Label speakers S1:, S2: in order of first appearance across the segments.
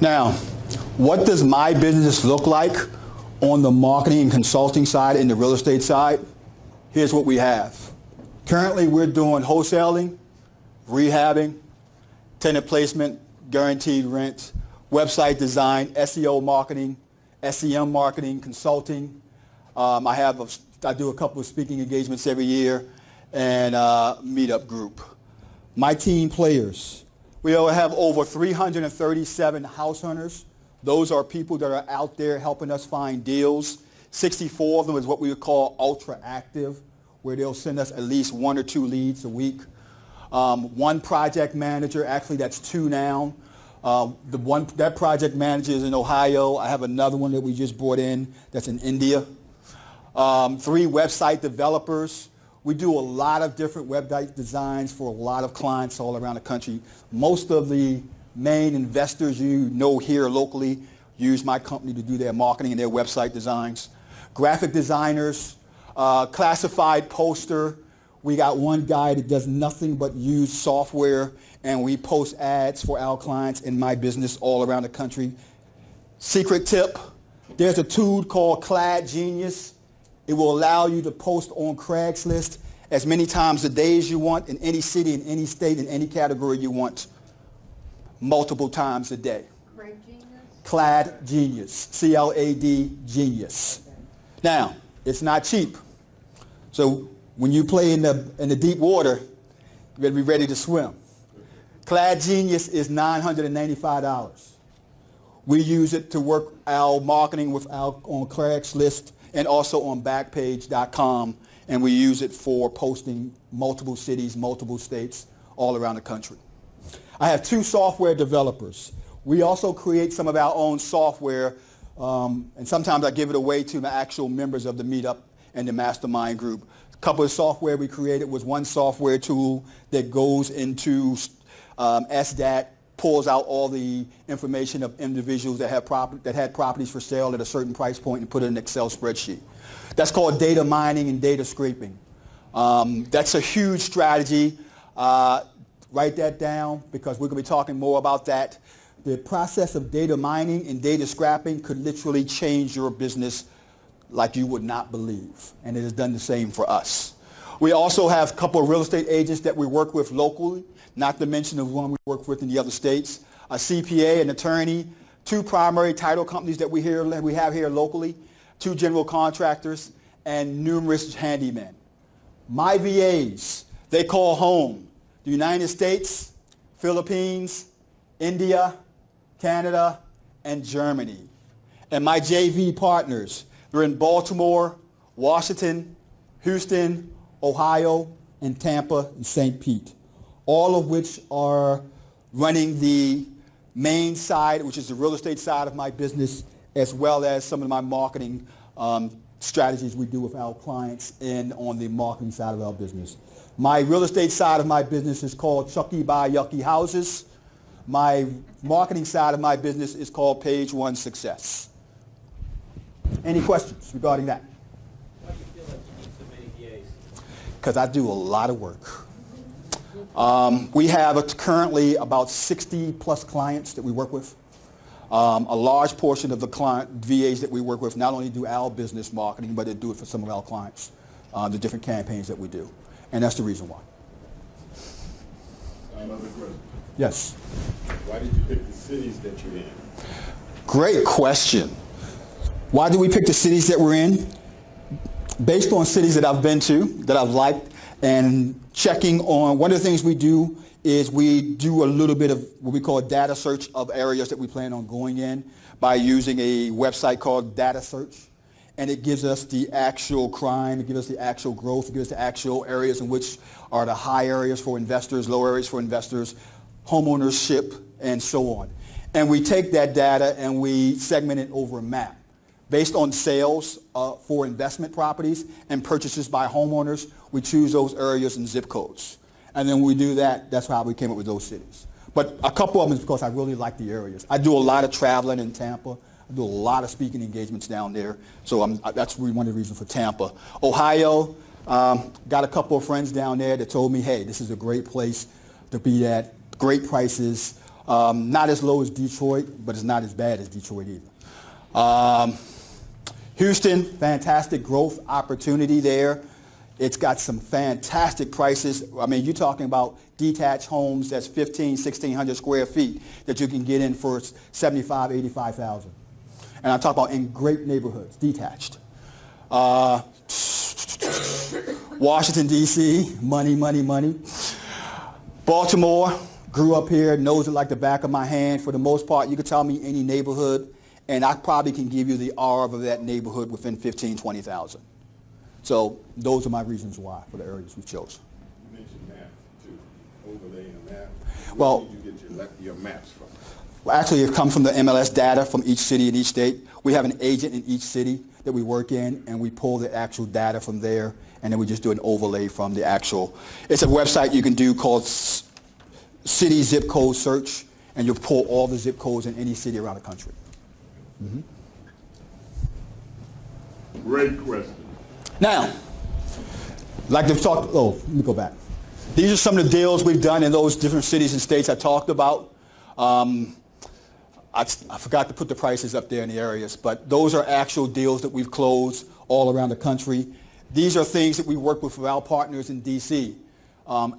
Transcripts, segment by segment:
S1: Now, what does my business look like on the marketing and consulting side and the real estate side? Here's what we have. Currently, we're doing wholesaling, rehabbing, tenant placement, guaranteed rent, website design, SEO marketing, SEM marketing, consulting. I do a couple of speaking engagements every year and meetup group. My team players. We have over 337 house hunters. Those are people that are out there helping us find deals. 64 of them is what we would call ultra active, where they'll send us at least 1 or 2 leads a week. One project manager, actually that's 2 now. That project manager is in Ohio. I have another one that we just brought in that's in India. 3 website developers. We do a lot of different website designs for a lot of clients all around the country. Most of the main investors you know here locally use my company to do their marketing and their website designs. Graphic designers, classified poster. We got one guy that does nothing but use software, and we post ads for our clients in my business all around the country. Secret tip, there's a tool called Clad Genius. It will allow you to post on Craigslist as many times a day as you want in any city, in any state, in any category you want, multiple times a day. Clad Genius, C-L-A-D Genius. Now, it's not cheap. So when you play in the deep water, you better be ready to swim. Clad Genius is $995. We use it to work our marketing on Craigslist and also on Backpage.com, and we use it for posting multiple cities, multiple states, all around the country. I have 2 software developers. We also create some of our own software, and sometimes I give it away to the actual members of the meetup and the mastermind group. A couple of software we created was one software tool that goes into SDAT, pulls out all the information of individuals that had properties for sale at a certain price point and put it in an Excel spreadsheet. That's called data mining and data scraping. That's a huge strategy. Write that down because we're going to be talking more about that. The process of data mining and data scrapping could literally change your business like you would not believe, and it has done the same for us. We also have a couple of real estate agents that we work with locally, not to mention the one we work with in the other states, a CPA, an attorney, 2 primary title companies that we have here locally, 2 general contractors, and numerous handymen. My VAs, they call home the United States, Philippines, India, Canada, and Germany. And my JV partners, they're in Baltimore, Washington, Houston, Ohio, and Tampa, and St. Pete, all of which are running the main side, which is the real estate side of my business, as well as some of my marketing strategies we do with our clients and on the marketing side of our business. My real estate side of my business is called Chucky Buy Yucky Houses. My marketing side of my business is called Page One Success. Any questions regarding that?
S2: Why do you feel like you need so many VAs?
S1: Because I do a lot of work. We have currently about 60 plus clients that we work with. A large portion of the VAs that we work with not only do our business marketing, but they do it for some of our clients, the different campaigns that we do. And that's the reason why.
S3: Another question.
S1: Yes.
S3: Why did you pick the cities that you're in?
S1: Great question. Why do we pick the cities that we're in? Based on cities that I've been to, that I've liked, and checking on, one of the things we do is we do a little bit of what we call a data search of areas that we plan on going in by using a website called Data Search. And it gives us the actual crime, it gives us the actual growth, it gives us the actual areas in which are the high areas for investors, low areas for investors, homeownership, and so on. And we take that data and we segment it over a map. Based on sales for investment properties and purchases by homeowners, we choose those areas and zip codes. And then when we do that, that's how we came up with those cities. But a couple of them is because I really like the areas. I do a lot of traveling in Tampa. I do a lot of speaking engagements down there. So that's really one of the reasons for Tampa. Ohio, got a couple of friends down there that told me, hey, this is a great place to be at, great prices. Not as low as Detroit, but it's not as bad as Detroit either. Houston, fantastic growth opportunity there. It's got some fantastic prices. I mean, you're talking about detached homes that's 1,600 square feet that you can get in for 75, 85,000. And I talk about in great neighborhoods, detached. Washington, D.C., money, money, money. Baltimore, grew up here, knows it like the back of my hand. For the most part, you could tell me any neighborhood, and I probably can give you the R of that neighborhood within 15, 20,000. So those are my reasons why for the areas we've chosen.
S3: You mentioned maps too, overlaying a map.
S1: Well,
S3: where did you get your maps from?
S1: Well, actually, it comes from the MLS data from each city and each state. We have an agent in each city that we work in, and we pull the actual data from there, and then we just do an overlay from the actual. It's a website you can do called City Zip Code Search, and you'll pull all the zip codes in any city around the country. Mm-hmm.
S3: Great question.
S1: Now, like to talk, let me go back. These are some of the deals we've done in those different cities and states I talked about. I forgot to put the prices up there in the areas, but those are actual deals that we've closed all around the country. These are things that we work with our partners in D.C.,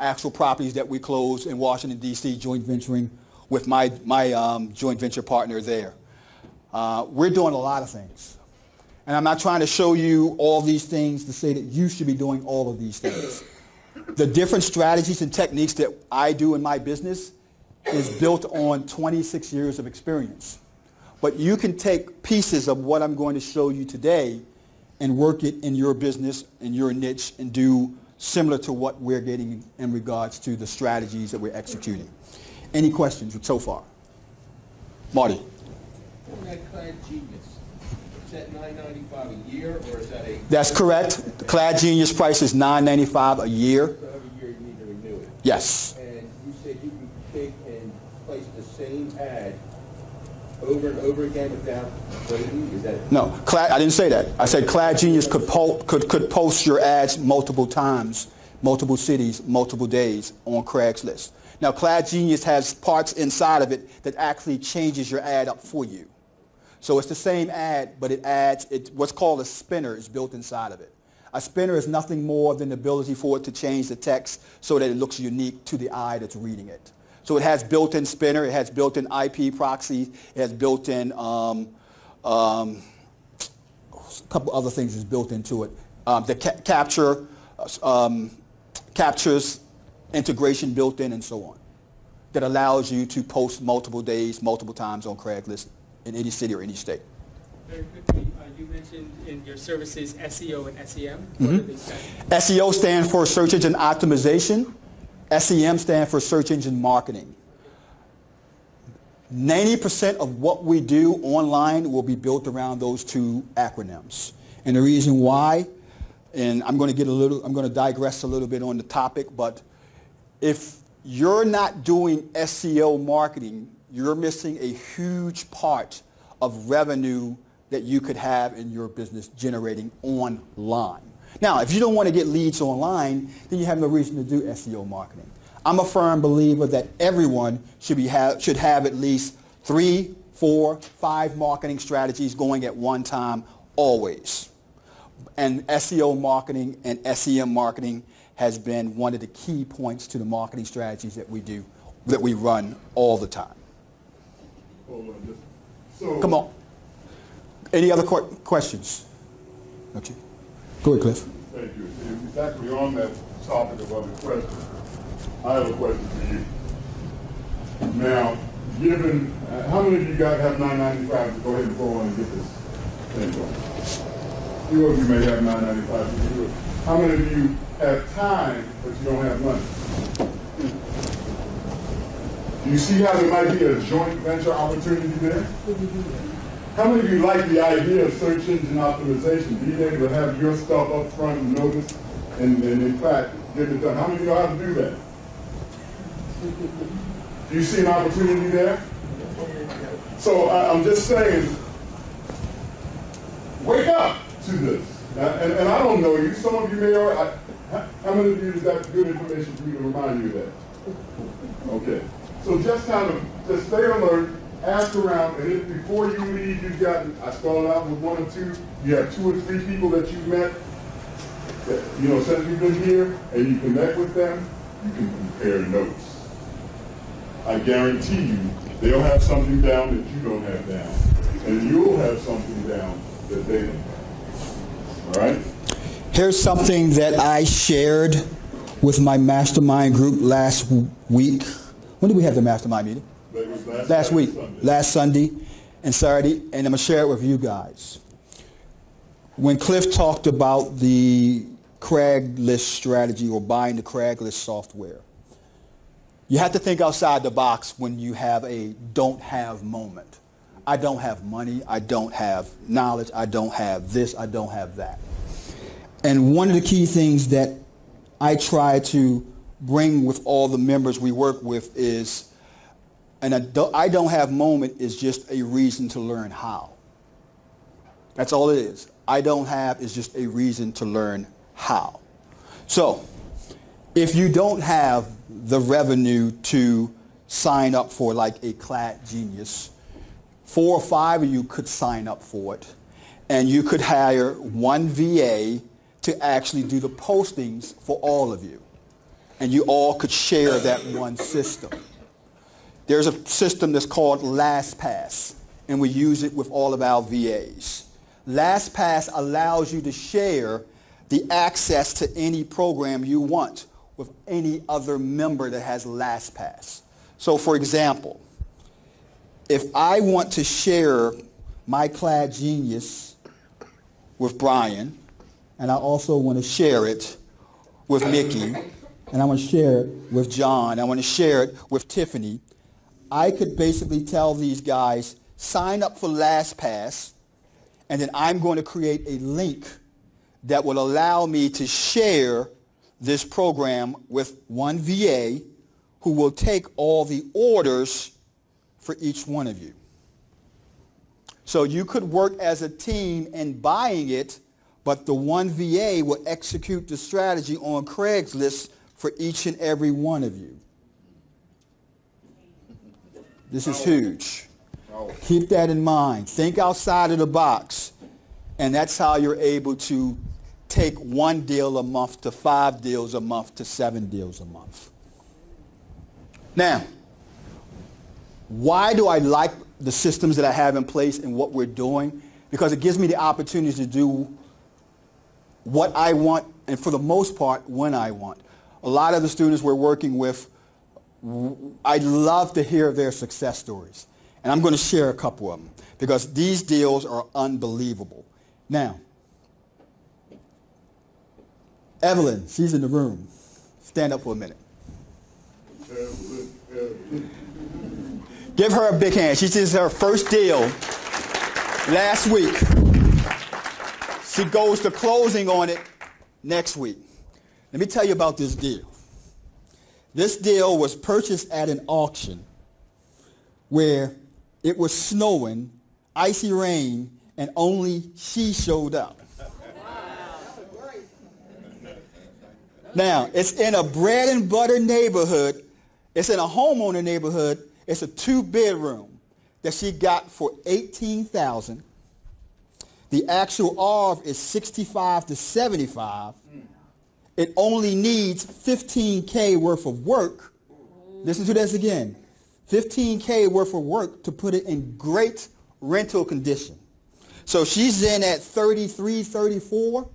S1: actual properties that we closed in Washington, D.C., joint venturing with my joint venture partner there. We're doing a lot of things. And I'm not trying to show you all these things to say that you should be doing all of these things. The different strategies and techniques that I do in my business is built on 26 years of experience. But you can take pieces of what I'm going to show you today and work it in your business, in your niche, and do similar to what we're getting in regards to the strategies that we're executing. Any questions so far? Marty?
S2: That Clad Genius, is that $9.95 a year, or is that a...
S1: That's correct. The Clad Genius price is $9.95 a year.
S2: So every year you need to renew it?
S1: Yes.
S2: And you said you can take and place the same ad over and over again without waiting? Is that...
S1: No, I didn't say that. I said Clad Genius could post your ads multiple times, multiple cities, multiple days on Craigslist. Now, Clad Genius has parts inside of it that actually changes your ad up for you. So it's the same ad, but it adds, what's called a spinner is built inside of it. A spinner is nothing more than the ability for it to change the text so that it looks unique to the eye that's reading it. So it has built-in spinner, it has built-in IP proxy, it has built-in a couple other things is built into it. The captures integration built in and so on that allows you to post multiple days, multiple times on Craigslist in any city or any state.
S4: Very quickly, you mentioned in your services SEO and SEM.
S1: Mm-hmm.
S4: What do they stand for?
S1: SEO stands for search engine optimization. SEM stands for search engine marketing. 90% of what we do online will be built around those two acronyms. And the reason why, and I'm going to digress a little bit on the topic, but if you're not doing SEO marketing, you're missing a huge part of revenue that you could have in your business generating online. Now, if you don't want to get leads online, then you have no reason to do SEO marketing. I'm a firm believer that everyone should have at least 3, 4, 5 marketing strategies going at one time, always. And SEO marketing and SEM marketing has been one of the key points to the marketing strategies that we do, that we run all the time. Come on. Any other questions? Okay. Go ahead, Cliff.
S3: Thank you. Exactly on that topic of other questions, I have a question for you. Now, given, how many of you guys have $9.95 to go ahead and go on and get this thing going? Few of you may have $9.95 to do it. How many of you have time, but you don't have money? Do you see how there might be a joint venture opportunity there? How many of you like the idea of search engine optimization, being able to have your stuff up front and noticed, and in fact, get it done? How many of you know how to do that? Do you see an opportunity there? So I'm just saying, wake up to this. And I don't know you. Some of you may already. How many of you is that good information for me to remind you of that? Okay. So just kind of just stay alert, ask around, and if before you leave, you've gotten, I started out with 1 or 2, you have 2 or 3 people that you've met, that, you know, since you've been here, and you connect with them, you can compare notes. I guarantee you, they'll have something down that you don't have down, and you'll have something down that they don't have. All right?
S1: Here's something that I shared with my mastermind group last week. When did we have the mastermind meeting? Last week, last Sunday and Saturday, and I'm going to share it with you guys. When Cliff talked about the Craigslist strategy or buying the Craigslist software, you have to think outside the box when you have a don't have moment. I don't have money, I don't have knowledge, I don't have this, I don't have that. And one of the key things that I try to bring with all the members we work with is, and I don't have moment is just a reason to learn how. That's all it is. I don't have is just a reason to learn how. So, if you don't have the revenue to sign up for like a Clad Genius, 4 or 5 of you could sign up for it, and you could hire one VA to actually do the postings for all of you. And you all could share that one system. There's a system that's called LastPass, and we use it with all of our VAs. LastPass allows you to share the access to any program you want with any other member that has LastPass. So for example, if I want to share my Clad Genius with Brian, and I also want to share it with Mickey, and I want to share it with John, I want to share it with Tiffany, I could basically tell these guys, sign up for LastPass, and then I'm going to create a link that will allow me to share this program with one VA who will take all the orders for each one of you. So you could work as a team in buying it, but the one VA will execute the strategy on Craigslist for each and every one of you. This is huge. Keep that in mind. Think outside of the box. And that's how you're able to take 1 deal a month to 5 deals a month to 7 deals a month. Now, why do I like the systems that I have in place and what we're doing? Because it gives me the opportunity to do what I want, and for the most part, when I want. A lot of the students we're working with, I'd love to hear their success stories. And I'm going to share a couple of them because these deals are unbelievable. Now, Evelyn, she's in the room. Stand up for a minute. Give her a big hand. She did her first deal last week. She goes to closing on it next week. Let me tell you about this deal. This deal was purchased at an auction where it was snowing, icy rain, and only she showed up. Now, it's in a bread and butter neighborhood. It's in a homeowner neighborhood. It's a 2-bedroom that she got for $18,000. The actual ARV is 65 to 75. It only needs $15K worth of work. Listen to this again. $15K worth of work to put it in great rental condition. So she's in at 33, 34.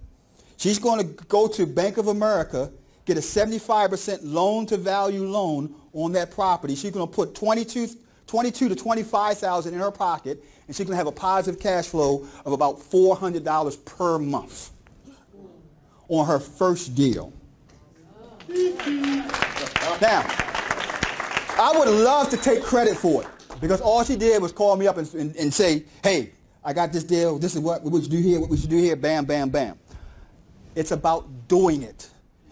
S1: She's going to go to Bank of America, get a 75% loan-to-value loan on that property. She's going to put $22,000 to $25,000 in her pocket, and she's going to have a positive cash flow of about $400 per month on her first deal. Now, I would love to take credit for it because all she did was call me up and say, hey, I got this deal. This is what we should do here, what we should do here, bam, bam, bam. It's about doing it.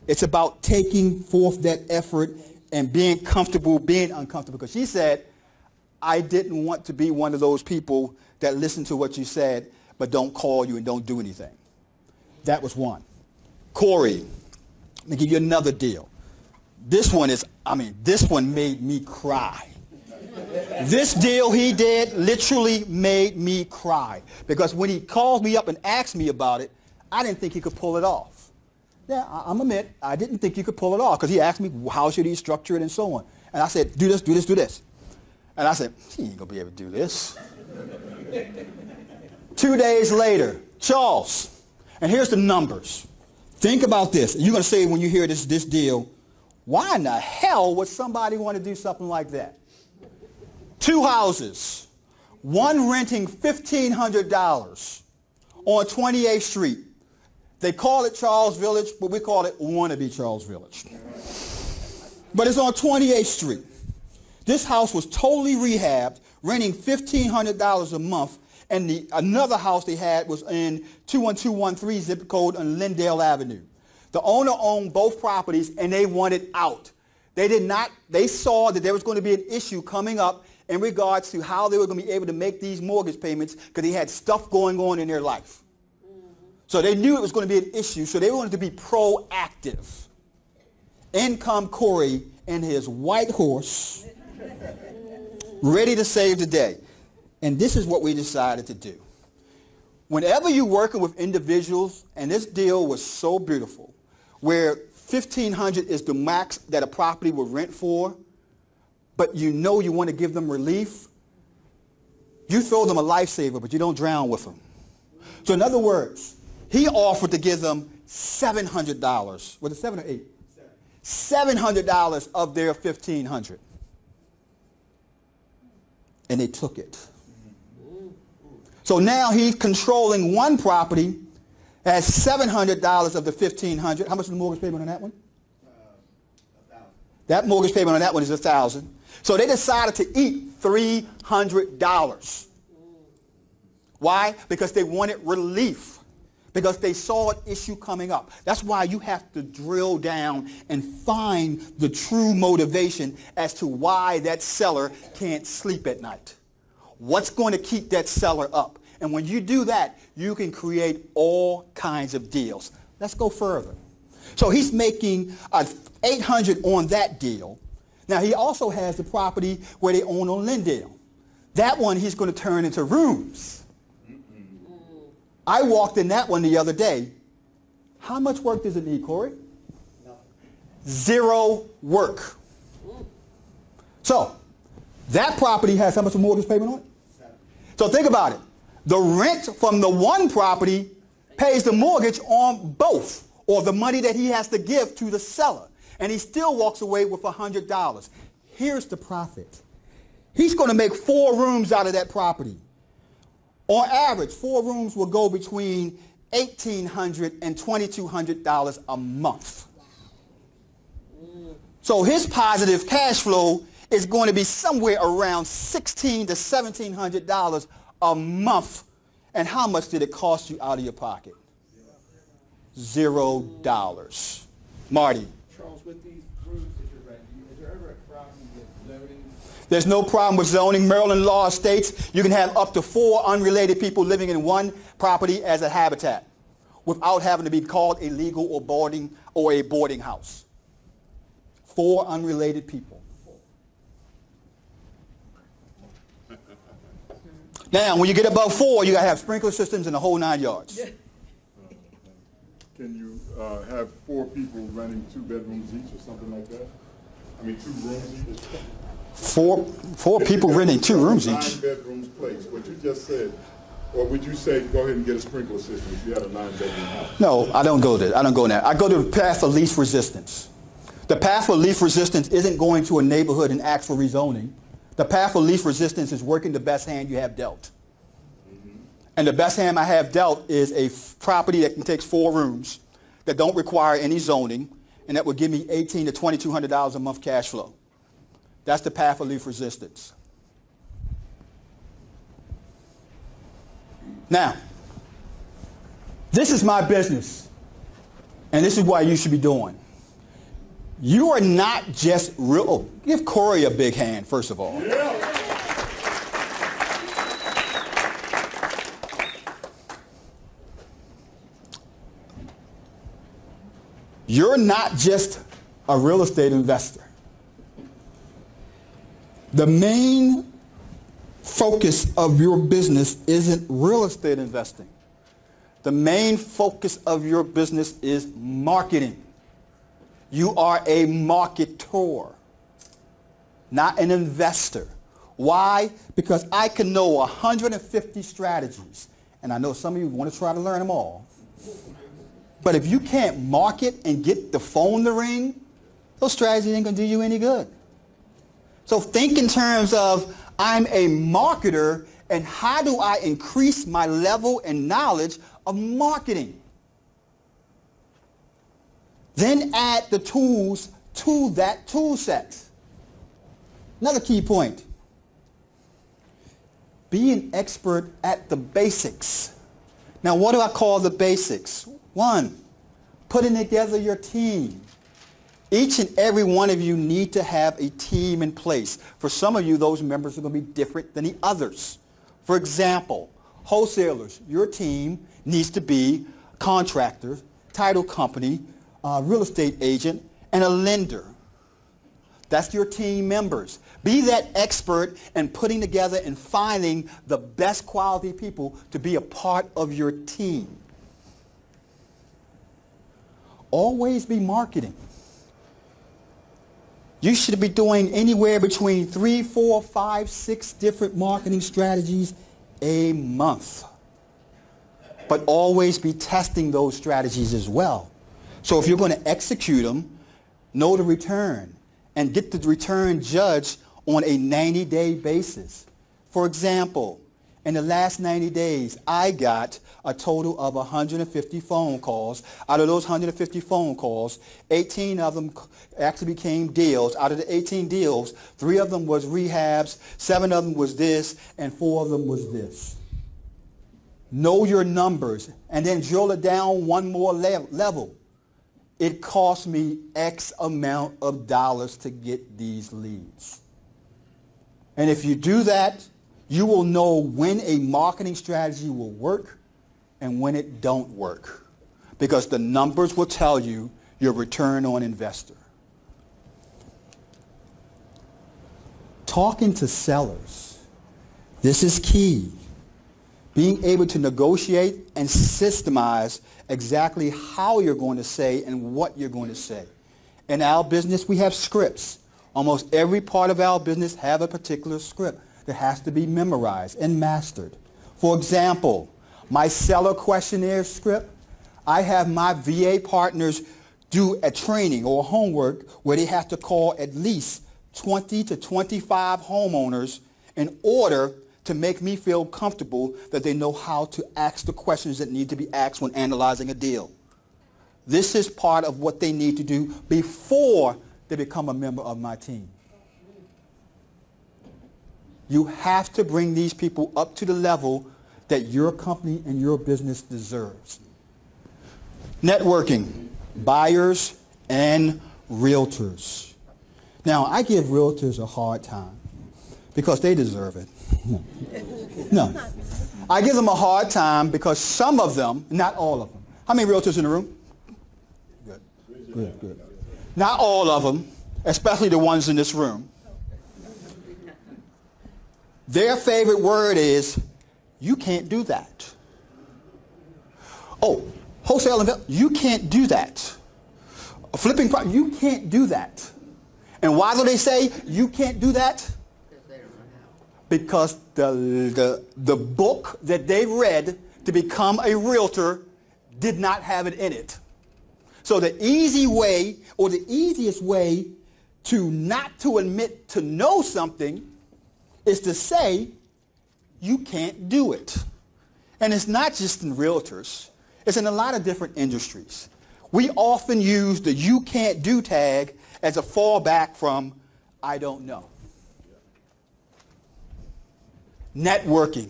S1: It's about taking forth that effort and being comfortable, being uncomfortable. Because she said, I didn't want to be one of those people that listen to what you said but don't call you and don't do anything. That was one. Corey, let me give you another deal. This one is, this one made me cry. This deal he did literally made me cry, because when he called me up and asked me about it, I didn't think he could pull it off. Yeah, I'm admit, I didn't think he could pull it off, because he asked me how should he structure it and so on. And I said, do this, do this, do this. And I said, he ain't gonna be able to do this. 2 days later, Charles, and here's the numbers. Think about this. You're gonna say when you hear this deal, why in the hell would somebody want to do something like that? 2 houses, one renting $1,500 on 28th Street. They call it Charles Village, but we call it wannabe Charles Village. But it's on 28th Street. This house was totally rehabbed, renting $1,500 a month, and another house they had was in 21213 zip code on Lindale Avenue. The owner owned both properties, and they wanted out. They saw that there was going to be an issue coming up in regards to how they were going to be able to make these mortgage payments, because they had stuff going on in their life. So they knew it was going to be an issue, so they wanted to be proactive. In come Corey and his white horse, ready to save the day. And this is what we decided to do. Whenever you're working with individuals, and this deal was so beautiful, where $1,500 is the max that a property will rent for, but you know you want to give them relief, you throw them a lifesaver, but you don't drown with them. So in other words, he offered to give them $700. Was it 7 or 8? $700 of their $1,500. And they took it. So now he's controlling one property, has $700 of the $1,500. How much is the mortgage payment on that one? $1,000. That mortgage payment on that one is $1,000. So they decided to eat $300. Why? Because they wanted relief. Because they saw an issue coming up. That's why you have to drill down and find the true motivation as to why that seller can't sleep at night. What's going to keep that seller up? And when you do that, you can create all kinds of deals. Let's go further. So he's making $800 on that deal. Now he also has the property where they own on Lindale. That one he's going to turn into rooms. I walked in that one the other day. How much work does it need, Corey? Nothing. 0 work. So that property has how much a mortgage payment on it? 7. So think about it. The rent from the one property pays the mortgage on both, or the money that he has to give to the seller. And he still walks away with $100. Here's the profit. He's going to make 4 rooms out of that property. On average, 4 rooms will go between $1,800 and $2,200 a month. So his positive cash flow is going to be somewhere around $1,600 to $1,700 a month. And how much did it cost you out of your pocket? $0. Marty.
S2: Charles, with these rooms that you're renting, is there ever a problem with zoning?
S1: There's no problem with zoning. Maryland law states you can have up to 4 unrelated people living in one property as a habitat without having to be called illegal or a boarding house. 4 unrelated people. Now, when you get above 4, you got to have sprinkler systems and the whole 9 yards.
S3: Can you have 4 people renting 2 bedrooms each or something like that? I mean, 2 rooms each?
S1: 4 people renting 2 rooms each.
S3: 9 bedrooms place. What you just said, or would you say go ahead and get a sprinkler system if you had a 9-bedroom house?
S1: No, I don't go there. I don't go there. I go to the path of least resistance. The path of least resistance isn't going to a neighborhood and ask for rezoning. The path of least resistance is working the best hand you have dealt. And the best hand I have dealt is a property that can take 4 rooms that don't require any zoning, and that would give me $1,800 to $2,200 a month cash flow. That's the path of least resistance. Now, this is my business, and this is what you should be doing. You are not just real. Oh, give Corey a big hand, first of all.
S3: Yeah.
S1: You're not just a real estate investor. The main focus of your business isn't real estate investing. The main focus of your business is marketing. You are a marketer, not an investor. Why? Because I can know 150 strategies, and I know some of you want to try to learn them all. But if you can't market and get the phone to ring, those strategies ain't going to do you any good. So think in terms of, I'm a marketer, and how do I increase my level and knowledge of marketing? Then add the tools to that tool set. Another key point. Be an expert at the basics. Now, what do I call the basics? One, putting together your team. Each and every one of you need to have a team in place. For some of you, those members are going to be different than the others. For example, wholesalers, your team needs to be contractors, title company, real estate agent, and a lender. That's your team members. Be that expert in putting together and finding the best quality people to be a part of your team. Always be marketing. You should be doing anywhere between 3, 4, 5, 6 different marketing strategies a month. But always be testing those strategies as well. So if you're going to execute them, know the return and get the return judged on a 90-day basis. For example, in the last 90 days, I got a total of 150 phone calls. Out of those 150 phone calls, 18 of them actually became deals. Out of the 18 deals, 3 of them was rehabs, 7 of them was this, and 4 of them was this. Know your numbers, and then drill it down one more level. It cost me X amount of dollars to get these leads. And if you do that, you will know when a marketing strategy will work and when it don't work, because the numbers will tell you your return on investor. Talking to sellers, this is key. Being able to negotiate and systemize exactly how you're going to say and what you're going to say. In our business, we have scripts. Almost every part of our business have a particular script that has to be memorized and mastered. For example, my seller questionnaire script, I have my VA partners do a training or homework where they have to call at least 20 to 25 homeowners in order to make me feel comfortable that they know how to ask the questions that need to be asked when analyzing a deal. This is part of what they need to do before they become a member of my team. You have to bring these people up to the level that your company and your business deserves. Networking, buyers and realtors. Now, I give realtors a hard time because they deserve it. No. I give them a hard time because some of them, not all of them. How many realtors in the room? Good. Good, good. Not all of them, especially the ones in this room. Their favorite word is, you can't do that. Oh, wholesale investment, you can't do that. Flipping property, you can't do that. And why do they say you can't do that? Because the book that they read to become a realtor did not have it in it. So the easy way, or the easiest way to not to admit to know something is to say you can't do it. And it's not just in realtors. It's in a lot of different industries. We often use the you can't do tag as a fallback from I don't know. Networking,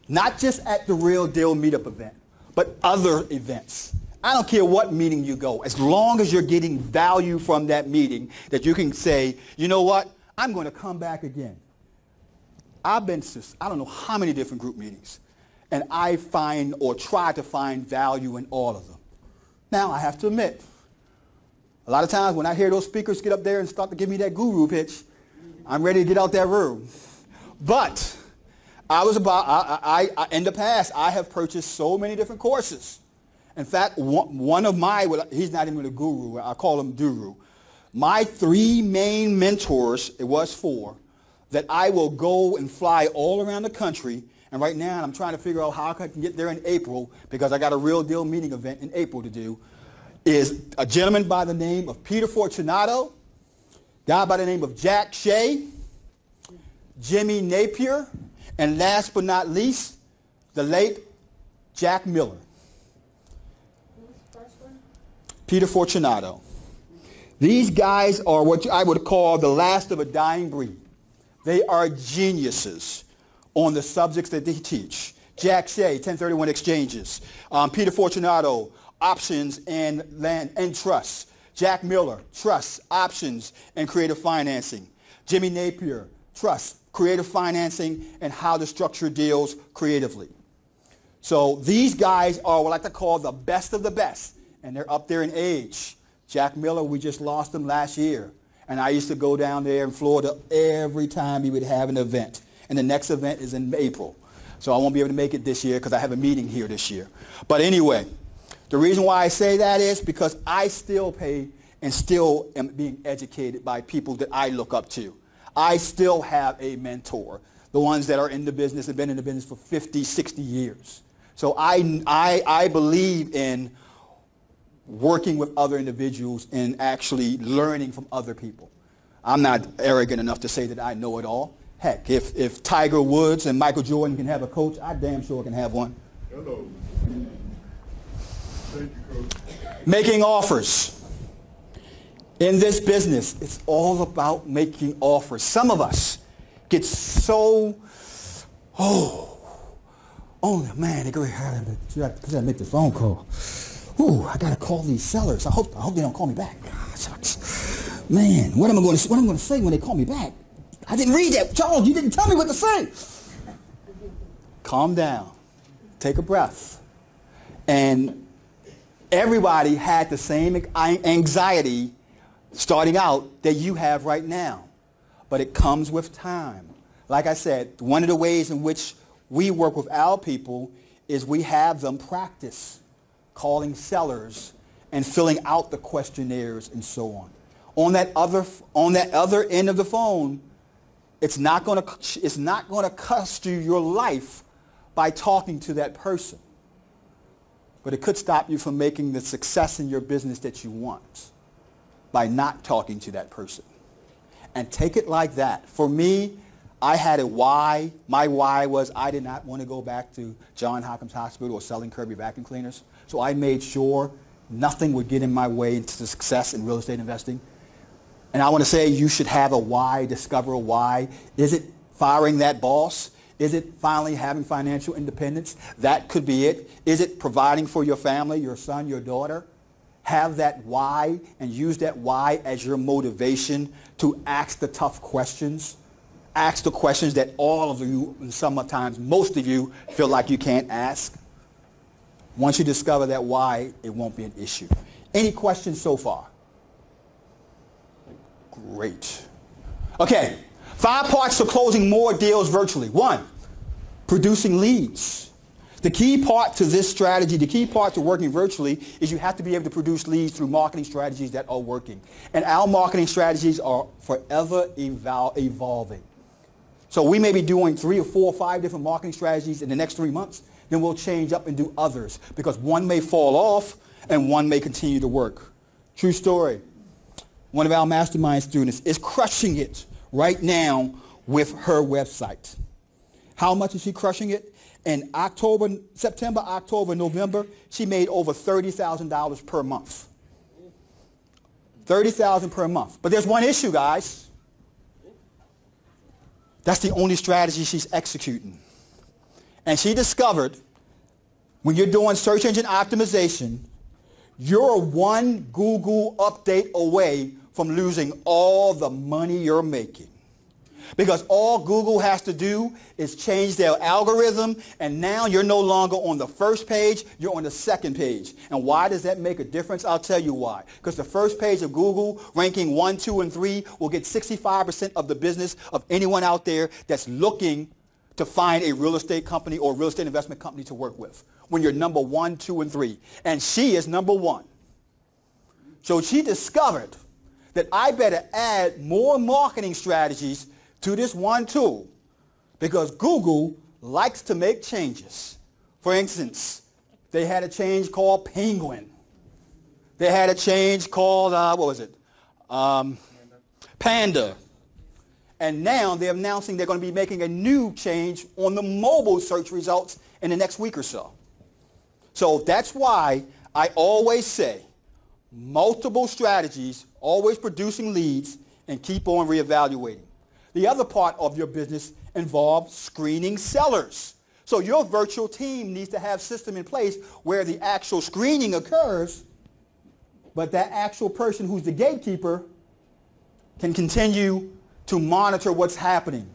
S1: not just at the Real Deal meetup event, but other events. I don't care what meeting you go, as long as you're getting value from that meeting, that you can say, you know what, I'm going to come back again. I've been to I don't know how many different group meetings, and I find or try to find value in all of them. Now, I have to admit, a lot of times when I hear those speakers get up there and start to give me that guru pitch, I'm ready to get out that room. But In the past, I have purchased so many different courses. In fact, one of my, he's not even a guru, I call him Duru. My 3 main mentors, it was 4, that I will go and fly all around the country. And right now, I'm trying to figure out how I can get there in April, because I got a real deal meeting event in April to do, is a gentleman by the name of Peter Fortunato, guy by the name of Jack Shea, Jimmy Napier, and last but not least, the late Jack Miller.
S5: Who was the first one?
S1: Peter Fortunato. These guys are what I would call the last of a dying breed. They are geniuses on the subjects that they teach. Jack Shea, 1031 exchanges. Peter Fortunato, options and land and trusts. Jack Miller, trusts, options, and creative financing. Jimmy Napier, trusts, creative financing, and how to structure deals creatively. So these guys are what I like to call the best of the best, and they're up there in age. Jack Miller, we just lost him last year, and I used to go down there in Florida every time he would have an event, and the next event is in April. So I won't be able to make it this year because I have a meeting here this year. But anyway, the reason why I say that is because I still pay and still am being educated by people that I look up to. I still have a mentor, the ones that are in the business and been in the business for 50, 60 years. So I believe in working with other individuals and actually learning from other people. I'm not arrogant enough to say that I know it all. Heck, if Tiger Woods and Michael Jordan can have a coach, I damn sure can have one.
S3: Hello. Thank you, Coach.
S1: Making offers. In this business, it's all about making offers. Some of us get so, man, they go ahead and make the phone call. Ooh, I gotta call these sellers. I hope they don't call me back. Ah, shucks. Man, what am I going to say when they call me back? I didn't read that. Charles, you didn't tell me what to say. Calm down. Take a breath. And everybody had the same anxiety starting out that you have right now. But it comes with time. Like I said, one of the ways in which we work with our people is we have them practice calling sellers and filling out the questionnaires and so on. On that other end of the phone, it's not going to cost you your life by talking to that person. But it could stop you from making the success in your business that you want by not talking to that person. And take it like that. For me, I had a why. My why was I did not want to go back to Johns Hopkins Hospital or selling Kirby vacuum cleaners. So I made sure nothing would get in my way into the success in real estate investing. And I want to say you should have a why, discover a why. Is it firing that boss? Is it finally having financial independence? That could be it. Is it providing for your family, your son, your daughter? Have that why and use that why as your motivation to ask the tough questions. Ask the questions that all of you, and sometimes most of you, feel like you can't ask. Once you discover that why, it won't be an issue. Any questions so far? Great. Okay, 5 parts to closing more deals virtually. 1, producing leads. The key part to this strategy, the key part to working virtually is you have to be able to produce leads through marketing strategies that are working. And our marketing strategies are forever evolving. So we may be doing 3 or 4 or 5 different marketing strategies in the next 3 months. Then we'll change up and do others because one may fall off and one may continue to work. True story. One of our mastermind students is crushing it right now with her website. How much is she crushing it? In September, October, November, she made over $30,000 per month. $30,000 per month. But there's one issue, guys. That's the only strategy she's executing. And she discovered when you're doing search engine optimization, you're one Google update away from losing all the money you're making. Because all Google has to do is change their algorithm, and now you're no longer on the first page, you're on the second page. And why does that make a difference? I'll tell you why. Because the first page of Google, ranking 1, 2, and 3, will get 65% of the business of anyone out there that's looking to find a real estate company or real estate investment company to work with when you're number 1, 2, and 3. And she is number 1. So she discovered that I better add more marketing strategies to this one tool because Google likes to make changes. For instance, they had a change called Penguin. They had a change called, Panda. And now they're announcing they're going to be making a new change on the mobile search results in the next week or so. So that's why I always say multiple strategies, always producing leads, and keep on reevaluating. The other part of your business involves screening sellers. So your virtual team needs to have a system in place where the actual screening occurs, but that actual person who's the gatekeeper can continue to monitor what's happening.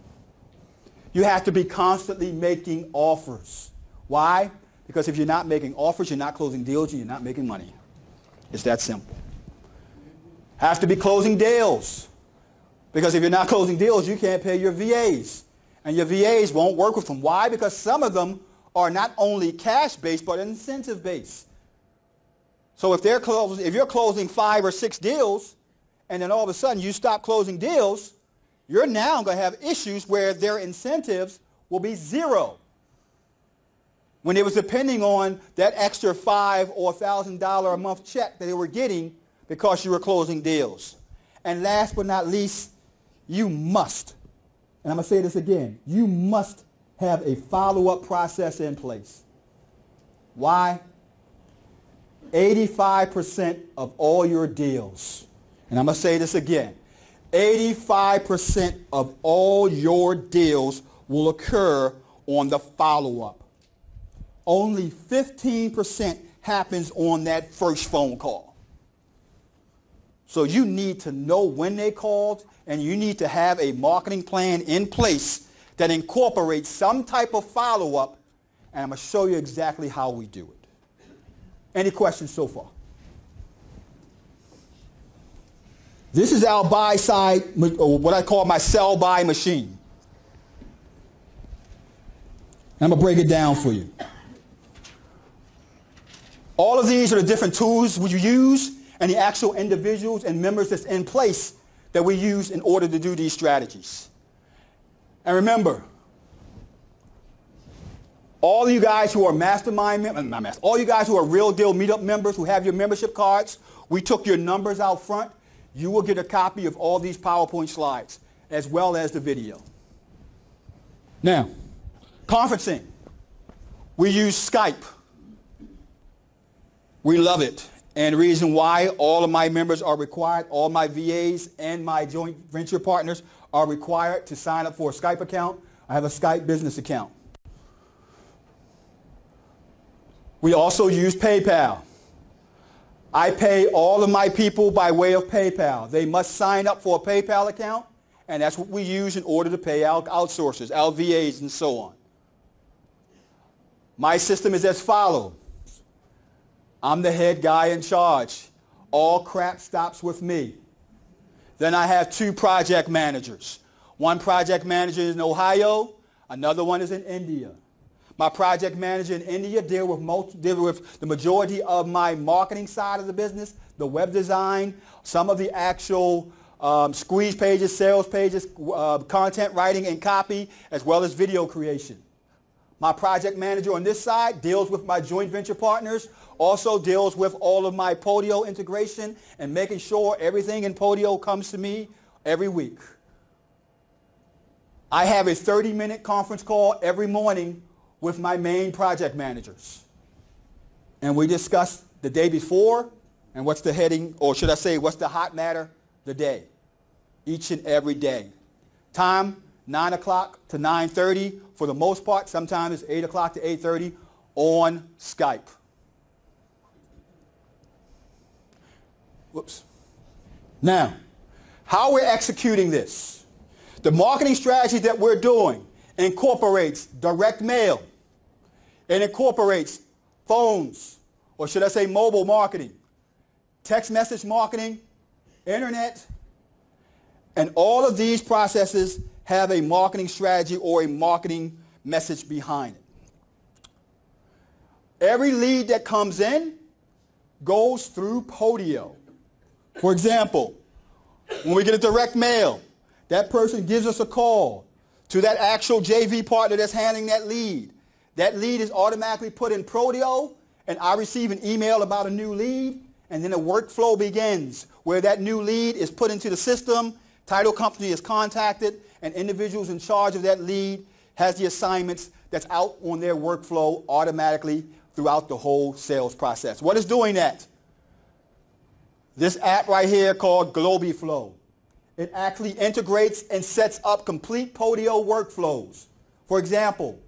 S1: You have to be constantly making offers. Why? Because if you're not making offers, you're not closing deals, and you're not making money. It's that simple. Have to be closing deals. Because if you're not closing deals, you can't pay your VAs. And your VAs won't work with them. Why? Because some of them are not only cash-based, but incentive-based. So if you're closing 5 or 6 deals, and then all of a sudden you stop closing deals, you're now going to have issues where their incentives will be 0. When it was depending on that extra $5,000 or $1,000 a month check that they were getting because you were closing deals. And last but not least, you must, and I'm going to say this again, you must have a follow-up process in place. Why? 85% of all your deals, and I'm going to say this again, 85% of all your deals will occur on the follow-up. Only 15% happens on that first phone call. So you need to know when they called, and you need to have a marketing plan in place that incorporates some type of follow-up, and I'm going to show you exactly how we do it. Any questions so far? This is our buy side, or what I call my sell-buy machine. I'm going to break it down for you. All of these are the different tools we use and the actual individuals and members that's in place that we use in order to do these strategies. And remember, all of you guys who are mastermind members, all you guys who are Real Deal Meetup members who have your membership cards, we took your numbers out front. You will get a copy of all these PowerPoint slides as well as the video. Now, conferencing. We use Skype. We love it. And the reason why all of my members are required, all my VAs and my joint venture partners are required to sign up for a Skype account. I have a Skype business account. We also use PayPal. I pay all of my people by way of PayPal. They must sign up for a PayPal account, and that's what we use in order to pay our outsourcers, our VAs, and so on. My system is as follows. I'm the head guy in charge. All crap stops with me. Then I have 2 project managers. One project manager is in Ohio, another one is in India. My project manager in India deal with the majority of my marketing side of the business, the web design, some of the actual squeeze pages, sales pages, content writing and copy, as well as video creation. My project manager on this side deals with my joint venture partners, also deals with all of my Podio integration and making sure everything in Podio comes to me every week. I have a 30-minute conference call every morning with my main project managers. And we discuss the day before and what's the heading, or should I say, what's the hot matter the day, each and every day. Time, 9 o'clock to 9:30 for the most part. Sometimes it's 8 o'clock to 8:30 on Skype. Whoops. Now, how we're executing this. The marketing strategy that we're doing incorporates direct mail. It incorporates phones, or should I say mobile marketing, text message marketing, internet, and all of these processes have a marketing strategy or a marketing message behind it. Every lead that comes in goes through Podio. For example, when we get a direct mail, that person gives us a call to that actual JV partner that's handling that lead. That lead is automatically put in Podio, and I receive an email about a new lead, and then a workflow begins where that new lead is put into the system, title company is contacted, and individuals in charge of that lead has the assignments that's out on their workflow automatically throughout the whole sales process. What is doing that? This app right here called GlobiFlow. It actually integrates and sets up complete Podio workflows. For example,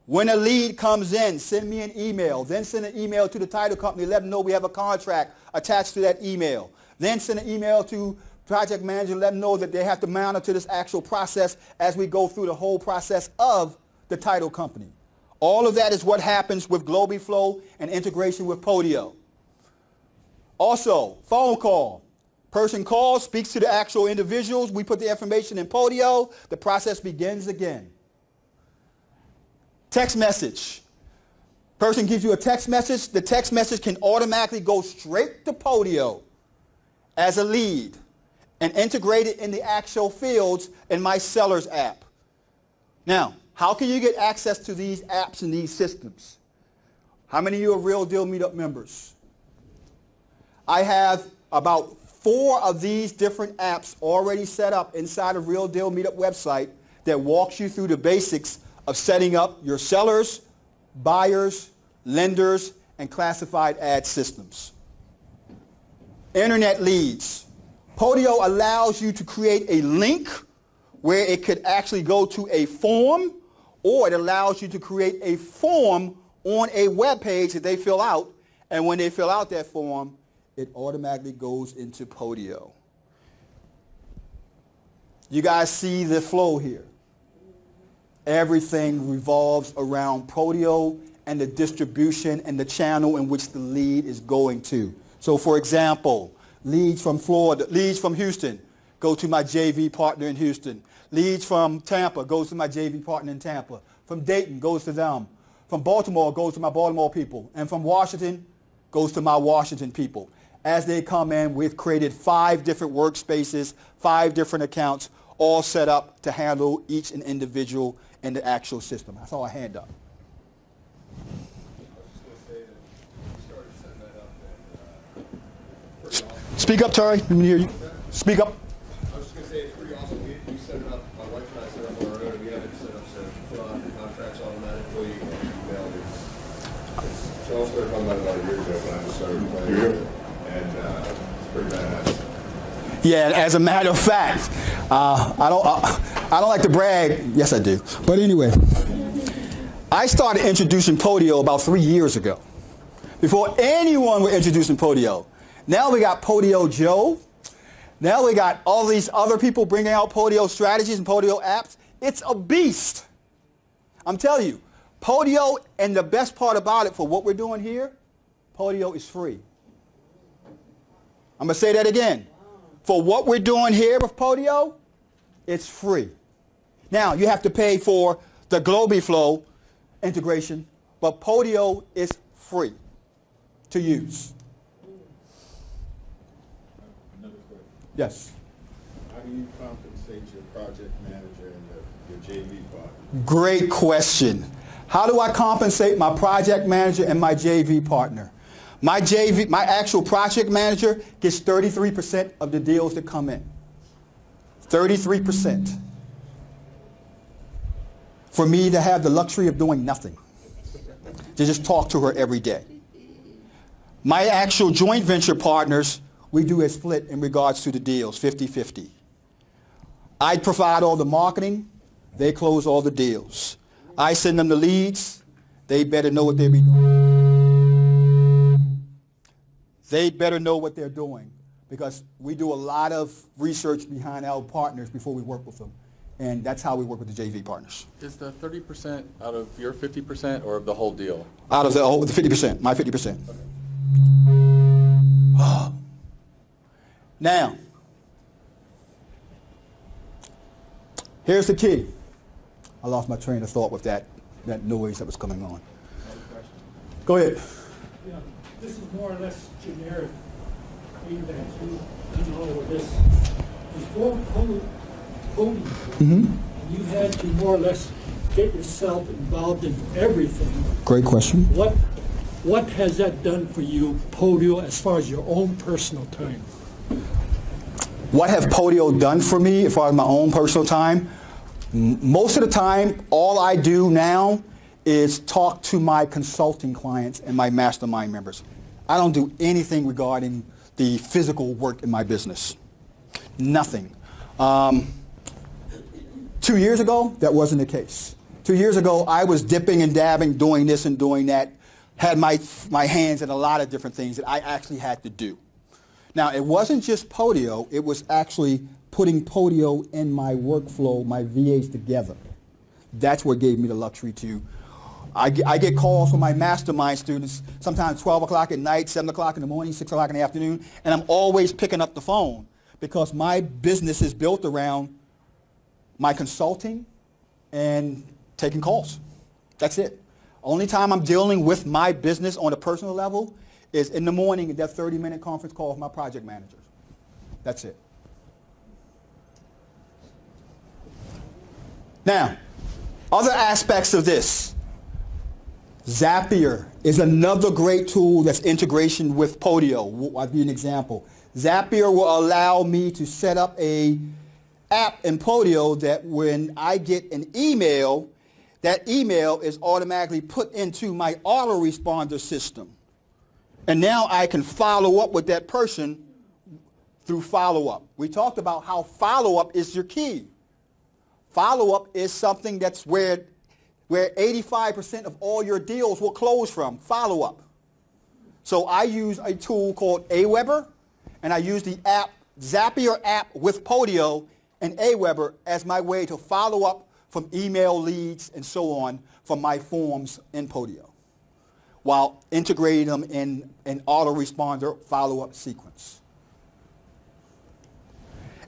S1: when a lead comes in, send me an email, then send an email to the title company, let them know we have a contract attached to that email. Then send an email to project manager, let them know that they have to monitor this actual process as we go through the whole process of the title company. All of that is what happens with GlobiFlow and integration with Podio. Also, phone call. Person calls, speaks to the actual individuals. We put the information in Podio. The process begins again. Text message. Person gives you a text message. The text message can automatically go straight to Podio as a lead and integrate it in the actual fields in my Sellers app. Now, how can you get access to these apps and these systems? How many of you are Real Deal Meetup members? I have about 4 of these different apps already set up inside of Real Deal Meetup website that walks you through the basics of setting up your sellers, buyers, lenders, and classified ad systems. Internet leads. Podio allows you to create a link where it could actually go to a form, or it allows you to create a form on a web page that they fill out, and when they fill out that form, it automatically goes into Podio. You guys see the flow here. Everything revolves around Podio and the distribution and the channel in which the lead is going to. So for example, leads from Florida, leads from Houston go to my JV partner in Houston. Leads from Tampa goes to my JV partner in Tampa. From Dayton goes to them. From Baltimore goes to my Baltimore people. And from Washington goes to my Washington people. As they come in, we've created 5 different workspaces, 5 different accounts, all set up to handle each and individual in the actual system. I saw a hand up. Speak up, Terry. Let me hear you. Speak up.
S2: I was just going to say, it's pretty awesome. We set it up, my wife and I set it up on our own. We have it set up so fill out your contracts automatically, email it. Charles started talking about it a year ago when I just started playing with it. And it's pretty badass.
S1: Yeah, as a matter of fact, I don't like to brag. Yes, I do. But anyway, I started introducing Podio about 3 years ago, before anyone was introducing Podio. Now we got Podio Joe. Now we got all these other people bringing out Podio strategies and Podio apps. It's a beast. I'm telling you, Podio, and the best part about it for what we're doing here, Podio is free. I'm going to say that again. For what we're doing here with Podio, it's free. Now, you have to pay for the GlobiFlow integration, but Podio is free to use.
S3: Another question.
S1: Yes.
S3: How do you compensate your project manager and your JV partner?
S1: Great question. How do I compensate my project manager and my JV partner? My actual project manager gets 33% of the deals that come in. 33%. For me to have the luxury of doing nothing. To just talk to her every day. My actual joint venture partners, we do a split in regards to the deals, 50-50. I provide all the marketing, they close all the deals. I send them the leads, they better know what they're doing. They better know what they're doing, because we do a lot of research behind our partners before we work with them. And that's how we work with the JV partners.
S6: Is the 30% out of your 50% or of the whole deal?
S1: Out of the 50%, my 50%. Okay. Now, here's the key. I lost my train of thought with that that noise that was coming on. Go ahead.
S7: Yeah, this is more or less generic feedback. You know this. Before podium, you had to more or less get yourself involved in everything.
S1: Great question.
S7: What has that done for you, Podio, as far as your own personal time?
S1: What have Podio done for me as far as my own personal time? Most of the time, all I do now is talk to my consulting clients and my mastermind members. I don't do anything regarding the physical work in my business. Nothing. 2 years ago, that wasn't the case. 2 years ago, I was dipping and dabbing, doing this and doing that, had my hands in a lot of different things that I actually had to do. Now, it wasn't just Podio, it was actually putting Podio in my workflow, my VAs together. That's what gave me the luxury to. I get calls from my mastermind students, sometimes 12 o'clock at night, 7 o'clock in the morning, 6 o'clock in the afternoon, and I'm always picking up the phone because my business is built around my consulting and taking calls. That's it. Only time I'm dealing with my business on a personal level is in the morning at that 30-minute conference call with my project managers. That's it. Now, other aspects of this. Zapier is another great tool that's integration with Podio. I'll give you an example. Zapier will allow me to set up a app in Podio that when I get an email, that email is automatically put into my autoresponder system. And now I can follow up with that person through follow-up. We talked about how follow-up is your key. Follow-up is something that's where 85% of all your deals will close from, follow-up. So I use a tool called Aweber, and I use the app, Zapier app with Podio and Aweber as my way to follow up from email leads and so on from my forms in Podio, while integrating them in an autoresponder follow-up sequence.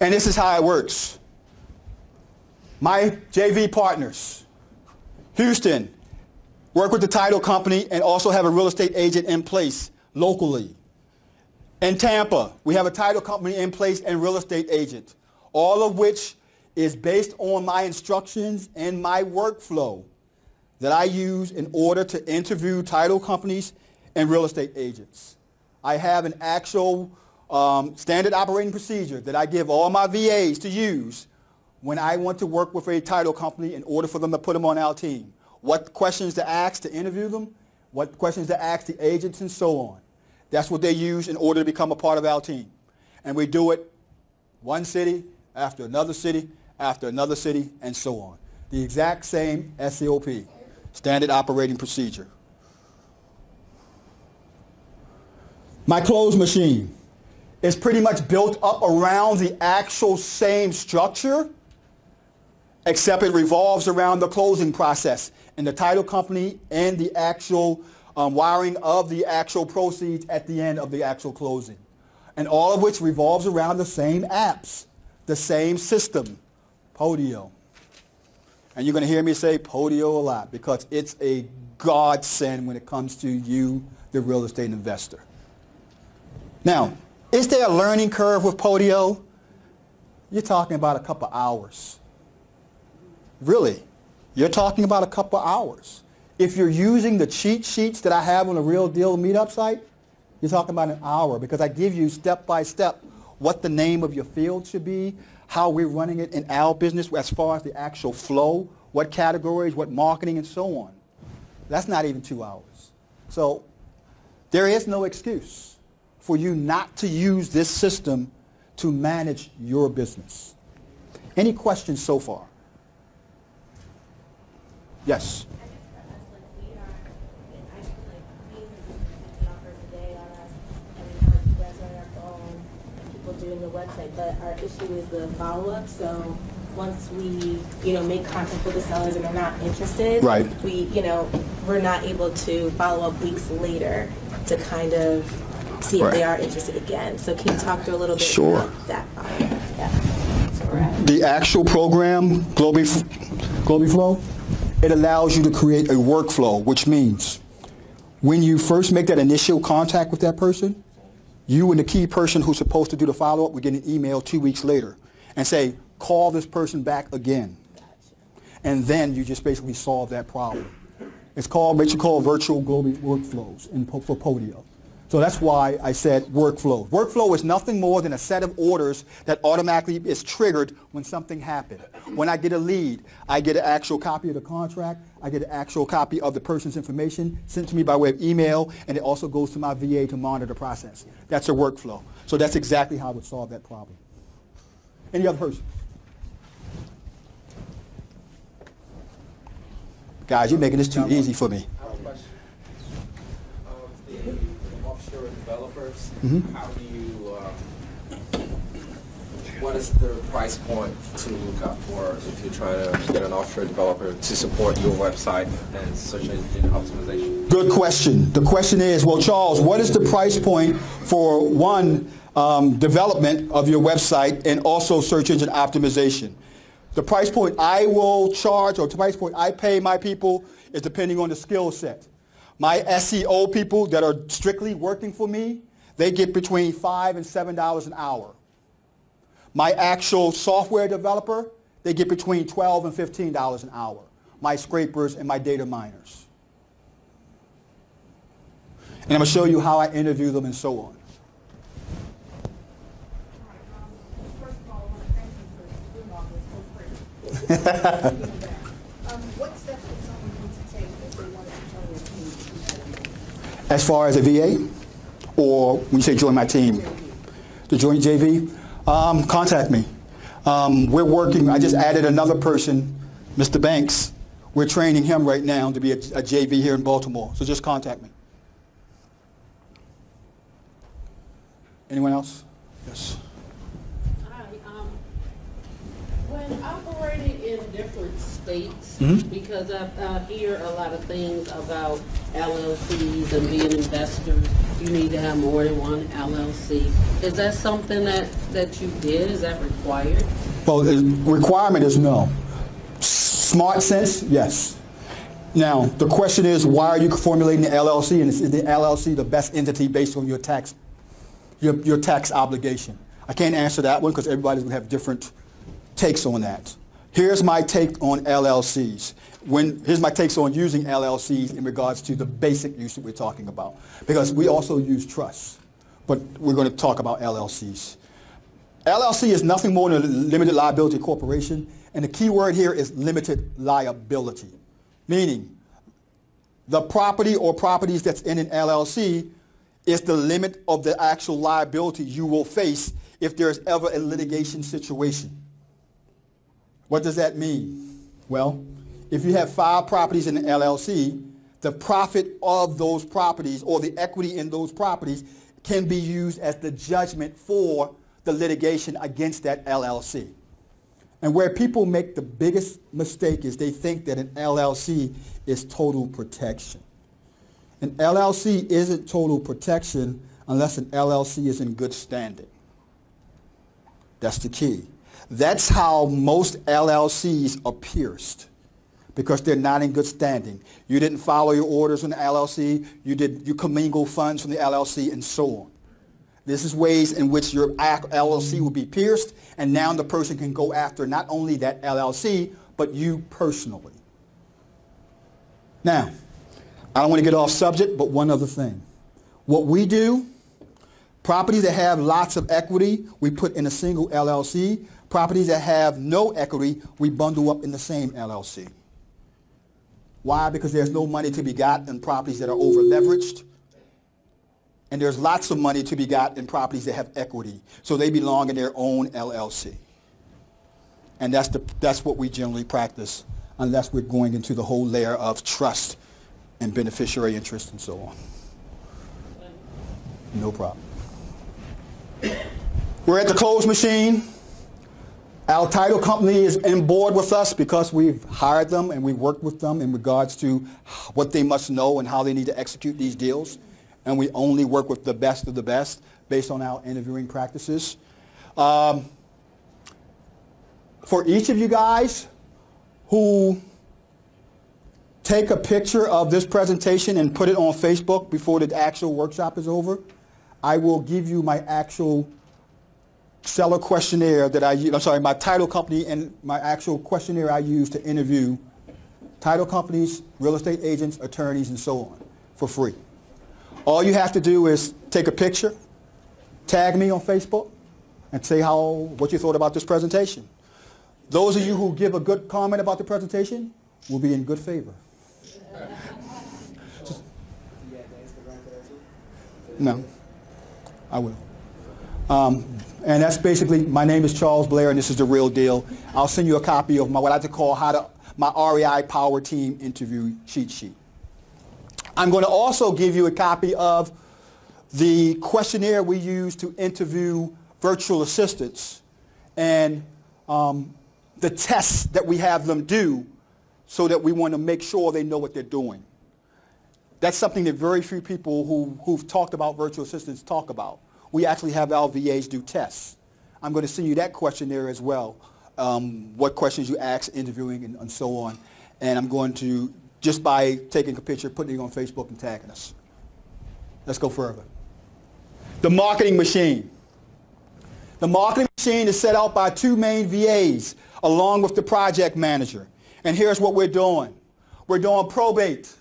S1: And this is how it works. My JV partners, Houston, work with the title company and also have a real estate agent in place locally. In Tampa, we have a title company in place and real estate agent, all of which is based on my instructions and my workflow that I use in order to interview title companies and real estate agents. I have an actual standard operating procedure that I give all my VAs to use when I want to work with a title company in order for them to put them on our team. What questions to ask to interview them, what questions to ask the agents, and so on. That's what they use in order to become a part of our team. And we do it one city after another city after another city and so on. The exact same SOP, standard operating procedure. My close machine is pretty much built up around the actual same structure, except it revolves around the closing process and the title company and the actual wiring of the actual proceeds at the end of the actual closing. And all of which revolves around the same apps, the same system, Podio. And you're going to hear me say Podio a lot because it's a godsend when it comes to you, the real estate investor. Now, is there a learning curve with Podio? You're talking about a couple hours. Really, you're talking about a couple hours. If you're using the cheat sheets that I have on the Real Deal Meetup site, you're talking about an hour because I give you step by step what the name of your field should be, how we're running it in our business as far as the actual flow, what categories, what marketing, and so on. That's not even 2 hours. So there is no excuse for you not to use this system to manage your business. Any questions so far? Yes.
S5: Doing the website, but our issue is the follow-up. So once we, make content for the sellers and they're not interested,
S1: right,
S5: we're not able to follow up weeks later to kind of see if they are interested again. So can you talk through a little bit about that follow-up? Yeah.
S1: The actual program, Globiflow, it allows you to create a workflow, which means when you first make that initial contact with that person, you and the key person who's supposed to do the follow-up will get an email 2 weeks later and say, call this person back again. And then you just basically solve that problem. It's called what you call virtual global workflows for Podio. So that's why I said workflow. Workflow is nothing more than a set of orders that automatically is triggered when something happened. When I get a lead, I get an actual copy of the contract, I get an actual copy of the person's information sent to me by way of email, and it also goes to my VA to monitor the process. That's a workflow. So that's exactly how I would solve that problem. Any other person? Guys, you're making this too easy for me.
S8: I have a question. The offshore developers, how do you, what is the price point to look up for if you're trying to get an offshore developer to support your website and search engine optimization?
S1: Good question. The question is, well, Charles, what is the price point for one, development of your website and also search engine optimization? The price point I will charge, or the price point I pay my people, is depending on the skill set. My SEO people that are strictly working for me, they get between $5 and $7 an hour. My actual software developer, they get between $12 and $15 an hour. My scrapers and my data miners. And I'm going to show you how I interview them and so on.
S9: What steps would someone need to take if they wanted to join your team?
S1: As far as a VA, or when you say join my team, to join JV, contact me. We're working, I just added another person, Mr. Banks. We're training him right now to be a JV here in Baltimore, so just contact me. Anyone else? Yes.
S10: When operating in different states, because I hear a lot of things about LLCs and being investors, you need to have more than one LLC. Is that something that you did? Is that required?
S1: Well, the requirement is no. Smart sense, yes. Now, the question is, why are you formulating the LLC, and is the LLC the best entity based on your tax obligation? I can't answer that one because everybody's going to have different takes on that. Here's my take on LLCs. Here's my takes on using LLCs in regards to the basic use that we're talking about. Because we also use trusts, but we're going to talk about LLCs. LLC is nothing more than a limited liability corporation, and the key word here is limited liability. Meaning, the property or properties that's in an LLC is the limit of the actual liability you will face if there's ever a litigation situation. What does that mean? Well, if you have 5 properties in an LLC, the profit of those properties or the equity in those properties can be used as the judgment for the litigation against that LLC. And where people make the biggest mistake is they think that an LLC is total protection. An LLC isn't total protection unless an LLC is in good standing. That's the key. That's how most LLCs are pierced, because they're not in good standing. You didn't follow your orders on the LLC, you commingle funds from the LLC, and so on. This is ways in which your LLC will be pierced, and now the person can go after not only that LLC, but you personally. Now, I don't want to get off subject, but one other thing. What we do, properties that have lots of equity, we put in a single LLC. Properties that have no equity, we bundle up in the same LLC. Why? Because there's no money to be got in properties that are over-leveraged, and there's lots of money to be got in properties that have equity, so they belong in their own LLC. And that's what we generally practice, unless we're going into the whole layer of trust and beneficiary interest and so on. No problem. We're at the close machine. Our title company is on board with us because we've hired them and we worked with them in regards to what they must know and how they need to execute these deals. And we only work with the best of the best based on our interviewing practices. For each of you guys who take a picture of this presentation and put it on Facebook before the actual workshop is over, I will give you my actual seller questionnaire that I use, I'm sorry, my title company and my actual questionnaire I use to interview title companies, real estate agents, attorneys, and so on for free. All you have to do is take a picture, tag me on Facebook, and say what you thought about this presentation. Those of you who give a good comment about the presentation will be in good favor. No, I will. And that's basically, my name is Charles Blair, and this is The Real Deal. I'll send you a copy of what I like to call my REI Power Team interview cheat sheet. I'm going to also give you a copy of the questionnaire we use to interview virtual assistants and the tests that we have them do so that we want to make sure they know what they're doing. That's something that very few people who've talked about virtual assistants talk about. We actually have our VAs do tests. I'm going to send you that questionnaire as well, what questions you ask, interviewing, and so on. And I'm going to, just by taking a picture, putting it on Facebook and tagging us. Let's go further. The marketing machine. The marketing machine is set out by two main VAs along with the project manager. And here's what we're doing. We're doing probate,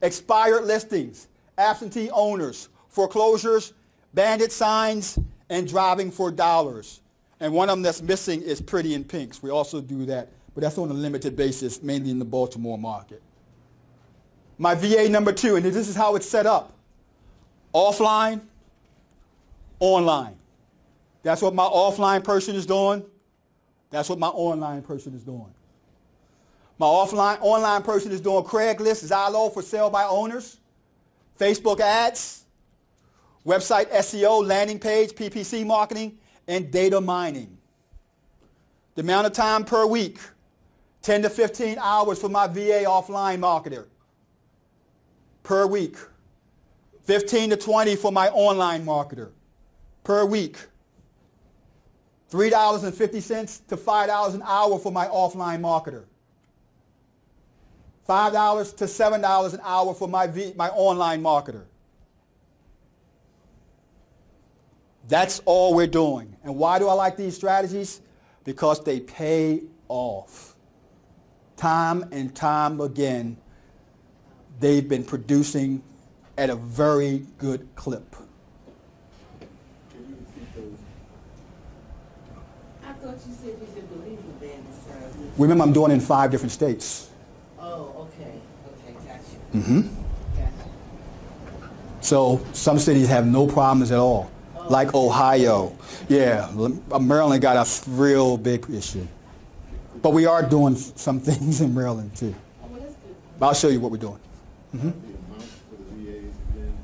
S1: expired listings, absentee owners, foreclosures, bandit signs, and driving for dollars. And one of them that's missing is Pretty in Pinks. We also do that, but that's on a limited basis, mainly in the Baltimore market. My VA number 2, and this is how it's set up. Offline, online. That's what my offline person is doing. That's what my online person is doing. My online person is doing Craigslist, Zillow for sale by owners, Facebook ads, website SEO, landing page, PPC marketing, and data mining. The amount of time per week, 10 to 15 hours for my VA offline marketer per week. 15 to 20 for my online marketer per week. $3.50 to $5 an hour for my offline marketer. $5 to $7 an hour for my online marketer. That's all we're doing. And why do I like these strategies? Because they pay off. Time and time again, they've been producing at a very good clip.
S10: I thought you said you didn't believe in bandit signs.
S1: Remember, I'm doing it in 5 different states.
S10: Oh, okay. Okay, gotcha.
S1: Mm-hmm.
S10: Gotcha.
S1: So some cities have no problems at all, like Ohio. Yeah, Maryland got a real big issue. But we are doing some things in Maryland too.
S10: Oh, well, that's good.
S1: I'll show you what we're doing. Mm-hmm.
S3: The amount for the VAs again,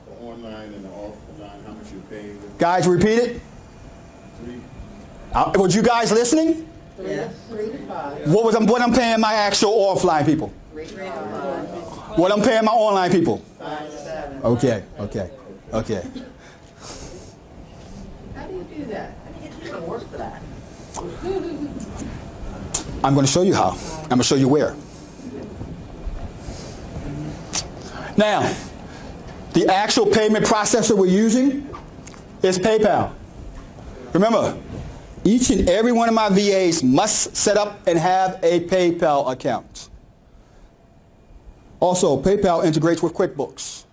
S3: the online and the offline, how much you're paying them?
S1: Guys, repeat it.
S3: 3.
S1: Was you guys listening?
S10: Yes. 3 to 5.
S1: What I'm paying my actual offline people?
S10: 3 to 5.
S1: What I'm paying my online people?
S10: 5 to 7.
S1: Okay.
S10: How do you do that? You don't work for that.
S1: I'm going to show you how. I'm going to show you where. Now, the actual payment processor we're using is PayPal. Remember, each and every one of my VAs must set up and have a PayPal account. Also, PayPal integrates with QuickBooks.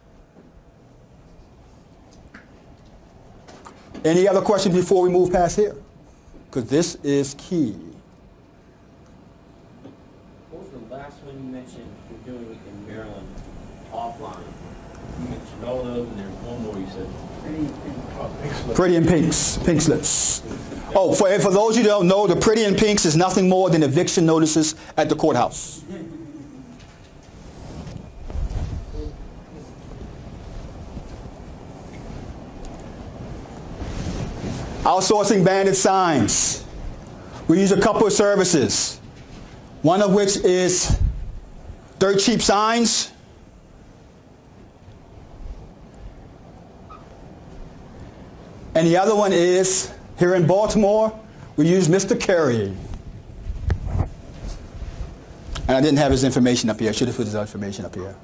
S1: Any other questions before we move past here? Because this is key.
S11: What was the last one you mentioned you're doing it in Maryland, offline? You mentioned all those, and there's one more you said.
S1: Pretty in Pinks, pink slips. Oh, for those of you who don't know, the Pretty in Pinks is nothing more than eviction notices at the courthouse. Outsourcing bandit signs. We use a couple of services, one of which is Dirt Cheap Signs. And the other one is, here in Baltimore, we use Mr. Carey. And And I didn't have his information up here. I should have put his information up here.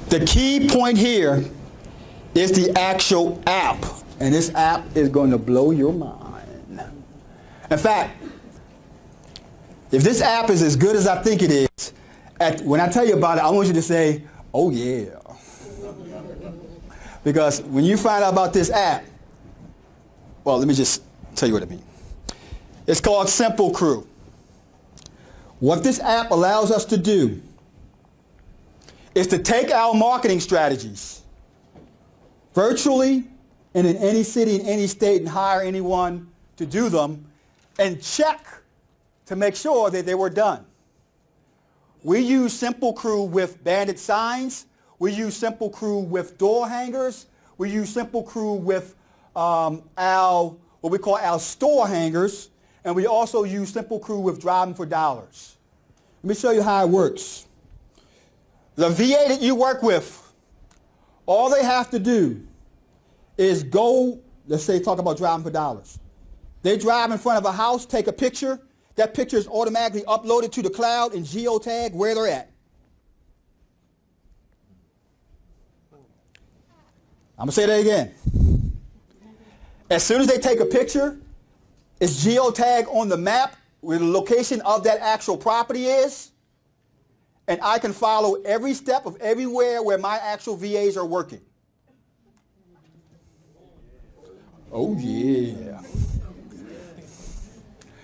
S1: The key point here is the actual app. And this app is going to blow your mind. In fact, if this app is as good as I think it is, when I tell you about it, I want you to say, oh yeah. Because when you find out about this app, well, let me just tell you what I mean. It's called Simple Crew. What this app allows us to do is to take our marketing strategies virtually and in any city, in any state, and hire anyone to do them and check to make sure that they were done. We use Simple Crew with bandit signs. We use Simple Crew with door hangers. We use Simple Crew with what we call our store hangers. And we also use Simple Crew with driving for dollars. Let me show you how it works. The VA that you work with, all they have to do is go, let's say talk about driving for dollars. They drive in front of a house, take a picture. That picture is automatically uploaded to the cloud and geotag where they're at. I'm going to say that again. As soon as they take a picture, it's geotag on the map where the location of that actual property is. And I can follow every step of everywhere where my actual VAs are working. Oh yeah.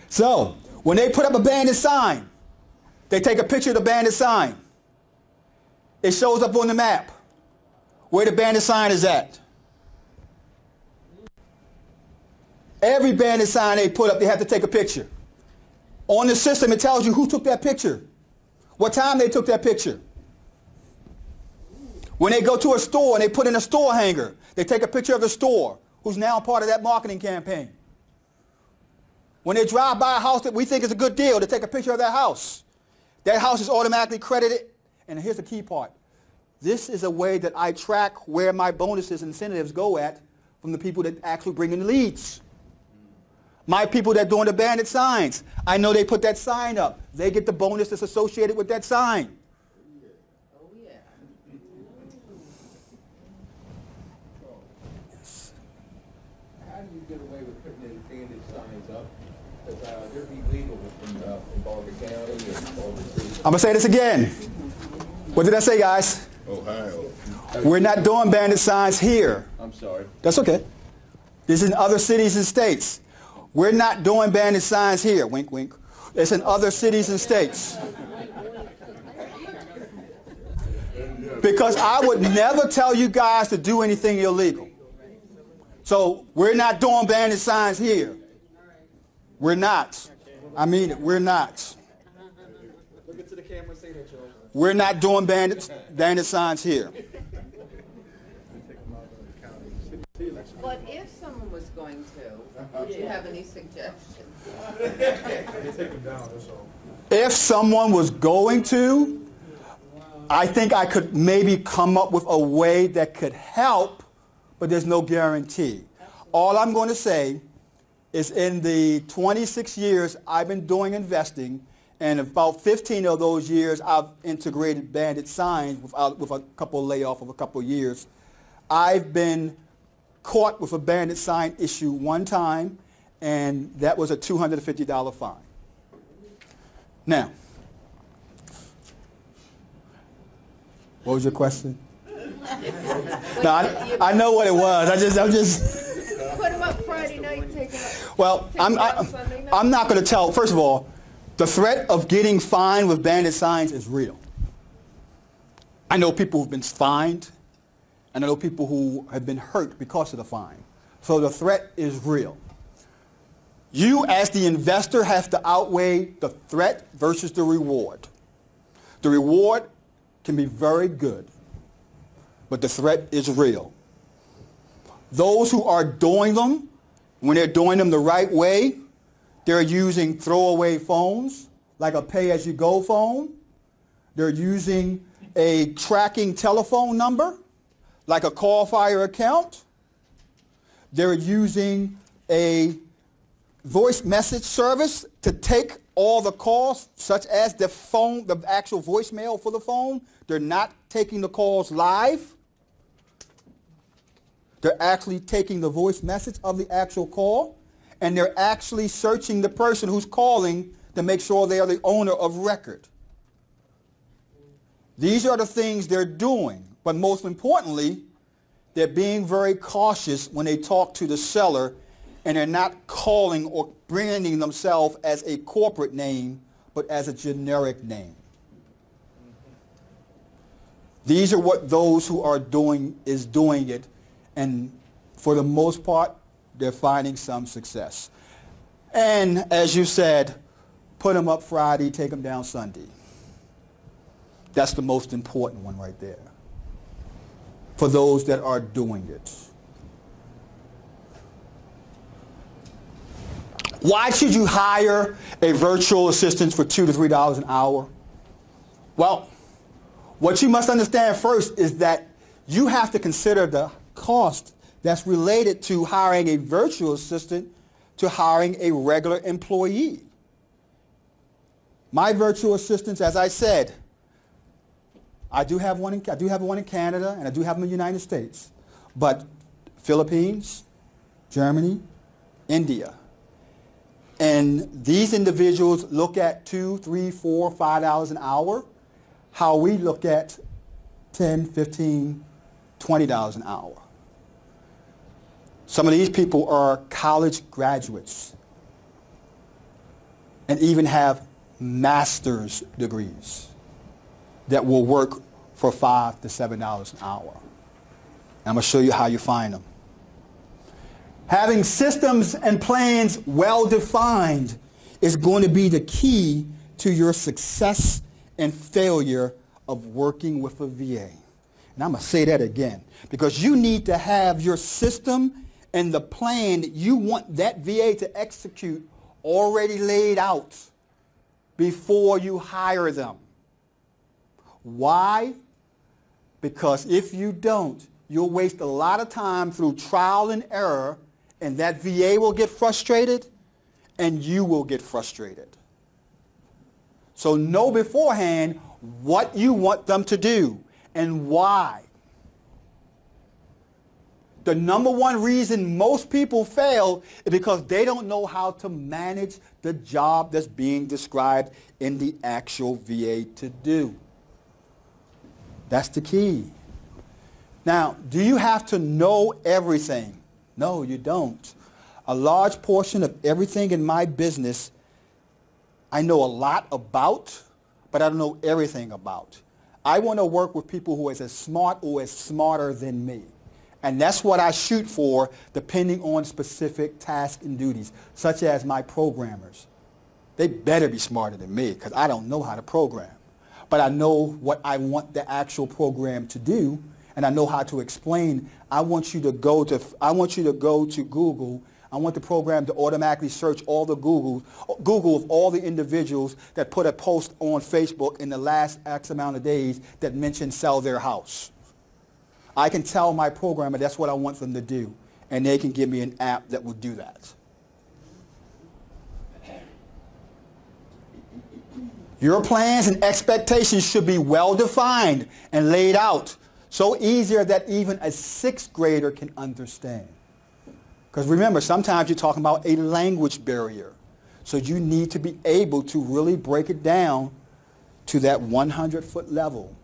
S1: So, when they put up a bandit sign, they take a picture of the bandit sign. It shows up on the map where the bandit sign is at. Every bandit sign they put up, they have to take a picture. On the system, it tells you who took that picture, what time they took that picture. When they go to a store and they put in a store hanger, they take a picture of the store, who's now part of that marketing campaign. When they drive by a house that we think is a good deal, they take a picture of that house. That house is automatically credited. And here's the key part. This is a way that I track where my bonuses and incentives go at from the people that actually bring in the leads. My people that are doing the bandit signs, I know they put that sign up. They get the bonus that's associated with that sign.
S10: Oh, yeah.
S1: Yes.
S2: How do you get away with putting in bandit signs up? Because they're illegal in Barber County and Barber City.
S1: I'm going to say this again. What did I say, guys?
S2: Ohio.
S1: We're not doing bandit signs here.
S2: I'm sorry.
S1: That's okay. This is in other cities and states. We're not doing bandit signs here. Wink, wink. It's in other cities and states. Because I would never tell you guys to do anything illegal. So we're not doing bandit signs here. We're not. I mean it. We're not.
S8: Look into the camera and say that, Charles.
S1: We're not doing bandit signs here.
S9: But if someone was going to, would you have any suggestions?
S1: If someone was going to, I think I could maybe come up with a way that could help, but there's no guarantee. All I'm going to say is in the 26 years I've been doing investing, and about 15 of those years I've integrated bandit signs with a couple layoff of a couple years. I've been caught with a bandit sign issue one time, and that was a $250 fine. Now, what was your question? No, I know what it was. I'm just.
S9: Put them up Friday night, take them up.
S1: Well, I'm not going to tell. First of all, the threat of getting fined with bandit signs is real. I know people who've been fined, and I know people who have been hurt because of the fine. So the threat is real. You, as the investor, have to outweigh the threat versus the reward. The reward can be very good, but the threat is real. Those who are doing them, when they're doing them the right way, they're using throwaway phones, like a pay-as-you-go phone. They're using a tracking telephone number, like a call fire account. They're using a voice message service to take all the calls, such as the phone, the actual voicemail for the phone. They're not taking the calls live. They're actually taking the voice message of the actual call, and they're actually searching the person who's calling to make sure they are the owner of record. These are the things they're doing, but most importantly, they're being very cautious when they talk to the seller, and they're not calling or branding themselves as a corporate name, but as a generic name. These are what those who are doing it, and for the most part, they're finding some success. And as you said, put them up Friday, take them down Sunday. That's the most important one right there for those that are doing it. Why should you hire a virtual assistant for $2 to $3 an hour? Well, what you must understand first is that you have to consider the cost that's related to hiring a virtual assistant to hiring a regular employee. My virtual assistants, as I said, I do have one in Canada, and I do have them in the United States, but Philippines, Germany, India. And these individuals look at $2, $3, $4, $5 an hour, how we look at $10, $15, $20 an hour. Some of these people are college graduates and even have master's degrees that will work for $5 to $7 an hour. I'm going to show you how you find them. Having systems and plans well defined is going to be the key to your success and failure of working with a VA. And I'm going to say that again, because you need to have your system and the plan that you want that VA to execute already laid out before you hire them. Why? Because if you don't, you'll waste a lot of time through trial and error, and that VA will get frustrated, and you will get frustrated. So know beforehand what you want them to do and why. The number one reason most people fail is because they don't know how to manage the job that's being described in the actual VA to do. That's the key. Now, do you have to know everything? No, you don't. A large portion of everything in my business I know a lot about, but I don't know everything about. I want to work with people who are as smart or as smarter than me. And that's what I shoot for, depending on specific tasks and duties, such as my programmers. They better be smarter than me, because I don't know how to program. But I know what I want the actual program to do, and I know how to explain. I want you to go to Google. I want the program to automatically search all the Google of all the individuals that put a post on Facebook in the last X amount of days that mentioned sell their house. I can tell my programmer that's what I want them to do, and they can give me an app that will do that. Your plans and expectations should be well defined and laid out, so easier that even a sixth grader can understand. Because remember, sometimes you're talking about a language barrier. So you need to be able to really break it down to that 100-foot level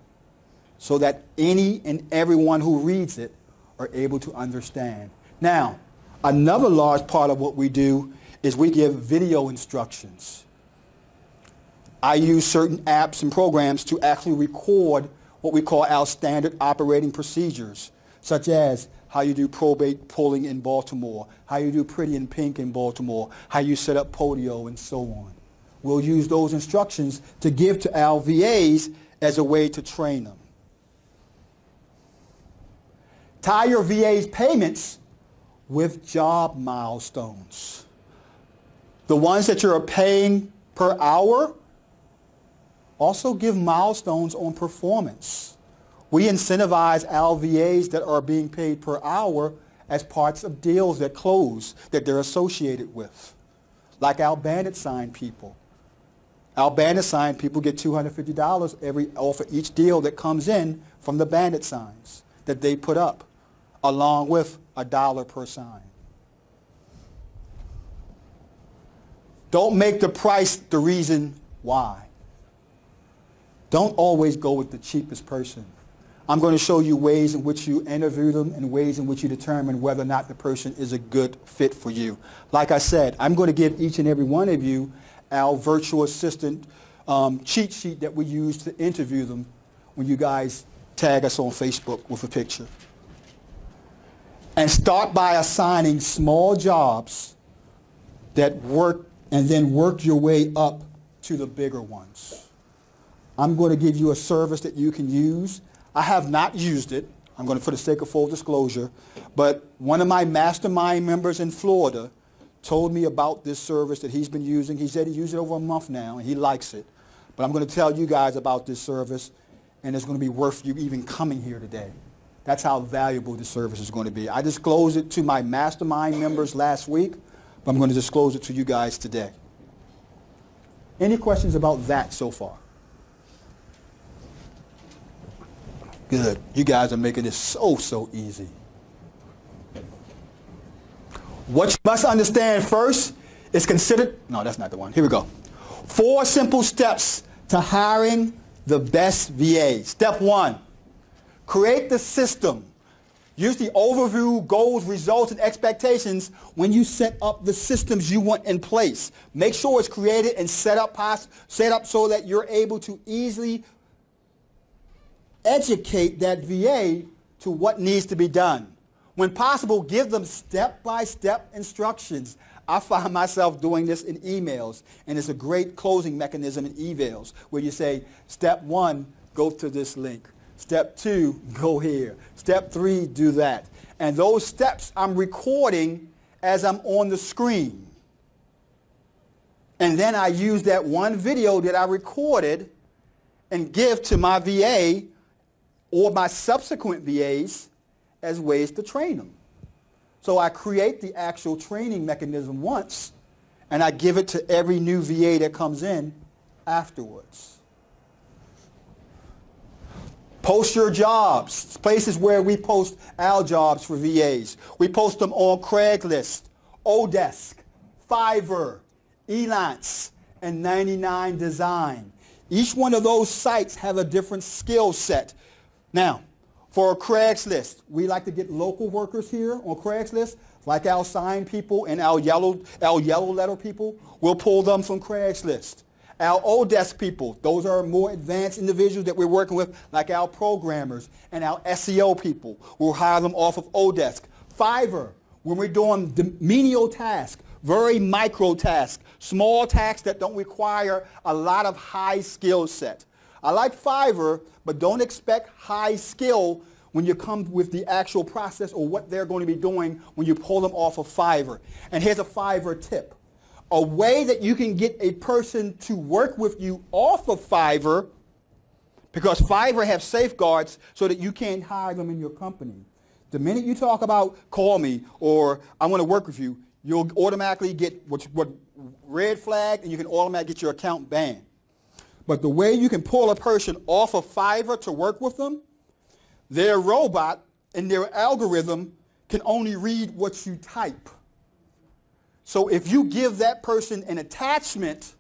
S1: so that any and everyone who reads it are able to understand. Now, another large part of what we do is we give video instructions. I use certain apps and programs to actually record what we call our standard operating procedures, such as how you do probate pulling in Baltimore, how you do Pretty in Pink in Baltimore, how you set up Podio, and so on. We'll use those instructions to give to our VAs as a way to train them. Tie your VA's payments with job milestones. The ones that you're paying per hour, also give milestones on performance. We incentivize our VAs that are being paid per hour as parts of deals that close that they're associated with. like our bandit sign people. Our bandit sign people get $250 off of each deal that comes in from the bandit signs that they put up, along with $1 per sign. Don't make the price the reason why. Don't always go with the cheapest person. I'm going to show you ways in which you interview them and ways in which you determine whether or not the person is a good fit for you. Like I said, I'm going to give each and every one of you our virtual assistant cheat sheet that we use to interview them when you guys tag us on Facebook with a picture. And start by assigning small jobs that work and then work your way up to the bigger ones. I'm going to give you a service that you can use. I have not used it, I'm going to, for the sake of full disclosure, but one of my mastermind members in Florida told me about this service that he's been using. He said he used it over a month now, and he likes it. But I'm going to tell you guys about this service, and it's going to be worth you even coming here today. That's how valuable this service is going to be. I disclosed it to my mastermind members last week, but I'm going to disclose it to you guys today. Any questions about that so far? Good. You guys are making this so easy. What you must understand first is considered, no, that's not the one. Here we go. 4 simple steps to hiring the best VA. Step 1, create the system. Use the overview, goals, results, and expectations when you set up the systems you want in place. Make sure it's created and set up so that you're able to easily educate that VA to what needs to be done. When possible, give them step-by-step instructions. I find myself doing this in emails, and it's a great closing mechanism in emails where you say, step 1, go to this link. Step 2, go here. Step 3, do that. And those steps I'm recording as I'm on the screen. And then I use that one video that I recorded and give to my VA or my subsequent VAs as ways to train them. So I create the actual training mechanism once, and I give it to every new VA that comes in afterwards. Post your jobs, places where we post our jobs for VAs. We post them on Craigslist, Odesk, Fiverr, Elance, and 99 Design. Each one of those sites have a different skill set. Now, for Craigslist, we like to get local workers here on Craigslist, like our sign people and our yellow letter people. We'll pull them from Craigslist. Our Odesk people, those are more advanced individuals that we're working with, like our programmers and our SEO people. We'll hire them off of Odesk. Fiverr, when we're doing the menial tasks, very micro tasks, small tasks that don't require a lot of high skill set. I like Fiverr, but don't expect high skill when you come with the actual process or what they're going to be doing when you pull them off of Fiverr. And here's a Fiverr tip. A way that you can get a person to work with you off of Fiverr, because Fiverr have safeguards so that you can't hire them in your company. The minute you talk about call me or I want to work with you, you'll automatically get what red flag, and you can automatically get your account banned. But the way you can pull a person off of Fiverr to work with them, their robot and their algorithm can only read what you type. So if you give that person an attachment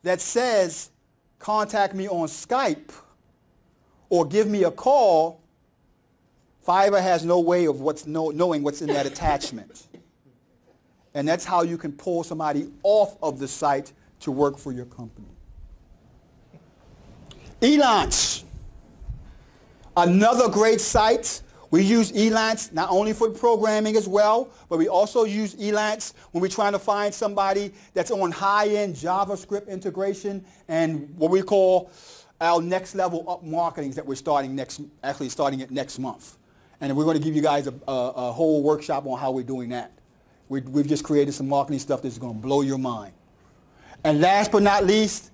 S1: that says, contact me on Skype or give me a call, Fiverr has no way of knowing what's in that attachment. And that's how you can pull somebody off of the site to work for your company. Elance, another great site. We use Elance not only for programming as well, but we also use Elance when we're trying to find somebody that's on high-end JavaScript integration and what we call our next level up marketings that we're starting it next month. And we're going to give you guys a whole workshop on how we're doing that. We've just created some marketing stuff that's going to blow your mind. And last but not least,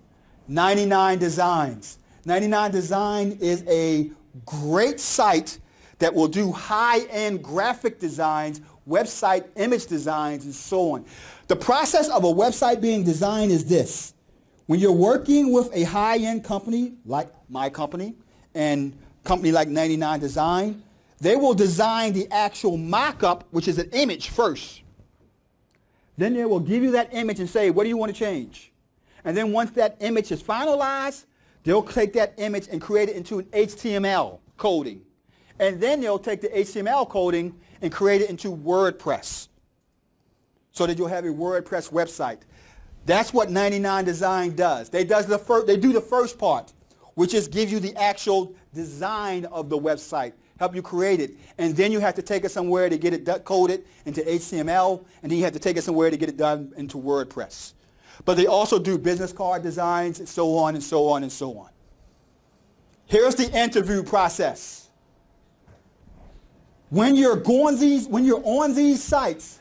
S1: 99 Designs. 99 Design is a great site that will do high-end graphic designs website image designs, and so on. The process of a website being designed is this. When you're working with a high-end company, like my company, and company like 99 Design, they will design the actual mock-up, which is an image first. Then they will give you that image and say, what do you want to change? And then once that image is finalized, they'll take that image and create it into an HTML coding. And then they'll take the HTML coding and create it into WordPress, so that you'll have a WordPress website. That's what 99 Design does. They do the first part, which is give you the actual design of the website, help you create it. And then you have to take it somewhere to get it coded into HTML, and then you have to take it somewhere to get it done into WordPress. But they also do business card designs and so on and so on and so on. Here's the interview process. When you're on these sites,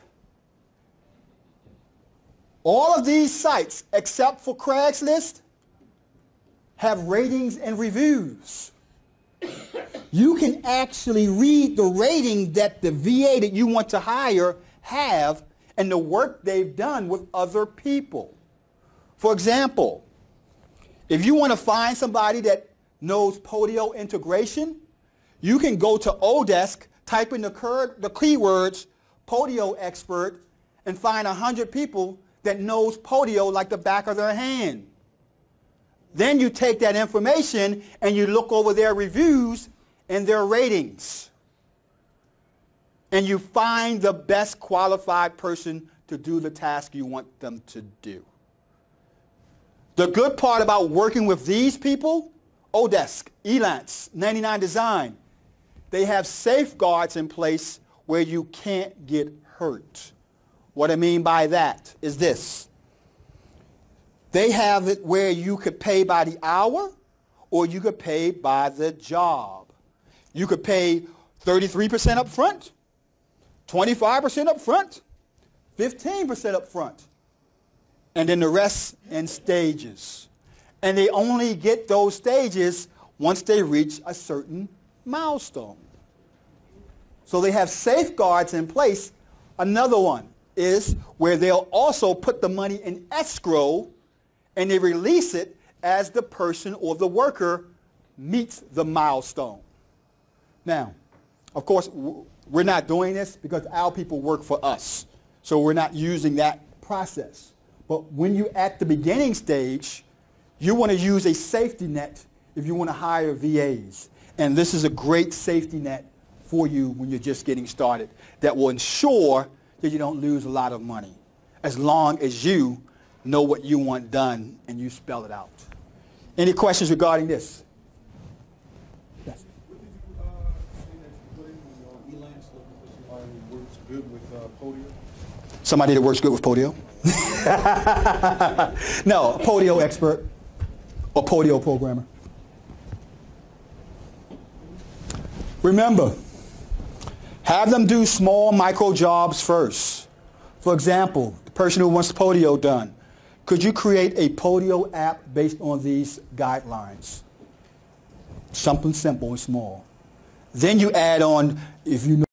S1: all of these sites, except for Craigslist, have ratings and reviews. You can actually read the rating that the VA that you want to hire have and the work they've done with other people. For example, if you want to find somebody that knows Podio integration, you can go to Odesk, type in the keywords Podio expert, and find 100 people that knows Podio like the back of their hand. Then you take that information and you look over their reviews and their ratings. And you find the best qualified person to do the task you want them to do. The good part about working with these people, Odesk, Elance, 99 Design, they have safeguards in place where you can't get hurt. What I mean by that is this. They have it where you could pay by the hour or you could pay by the job. You could pay 33% up front, 25% up front, 15% up front, and then the rest in stages. And they only get those stages once they reach a certain milestone. So they have safeguards in place. Another one is where they'll also put the money in escrow and they release it as the person or the worker meets the milestone. Now, of course, we're not doing this because our people work for us. So we're not using that process. But when you're at the beginning stage, you want to use a safety net if you want to hire VAs. And this is a great safety net for you when you're just getting started that will ensure that you don't lose a lot of money as long as you know what you want done and you spell it out. Any questions regarding this? Yes.
S12: What did you say that you put in the Elance looking for somebody who works good with Podio?
S1: Somebody that works good with Podio? No, a Podio expert or Podio programmer. Remember, have them do small micro jobs first. For example, the person who wants Podio done, could you create a Podio app based on these guidelines? Something simple and small. Then you add on, if you know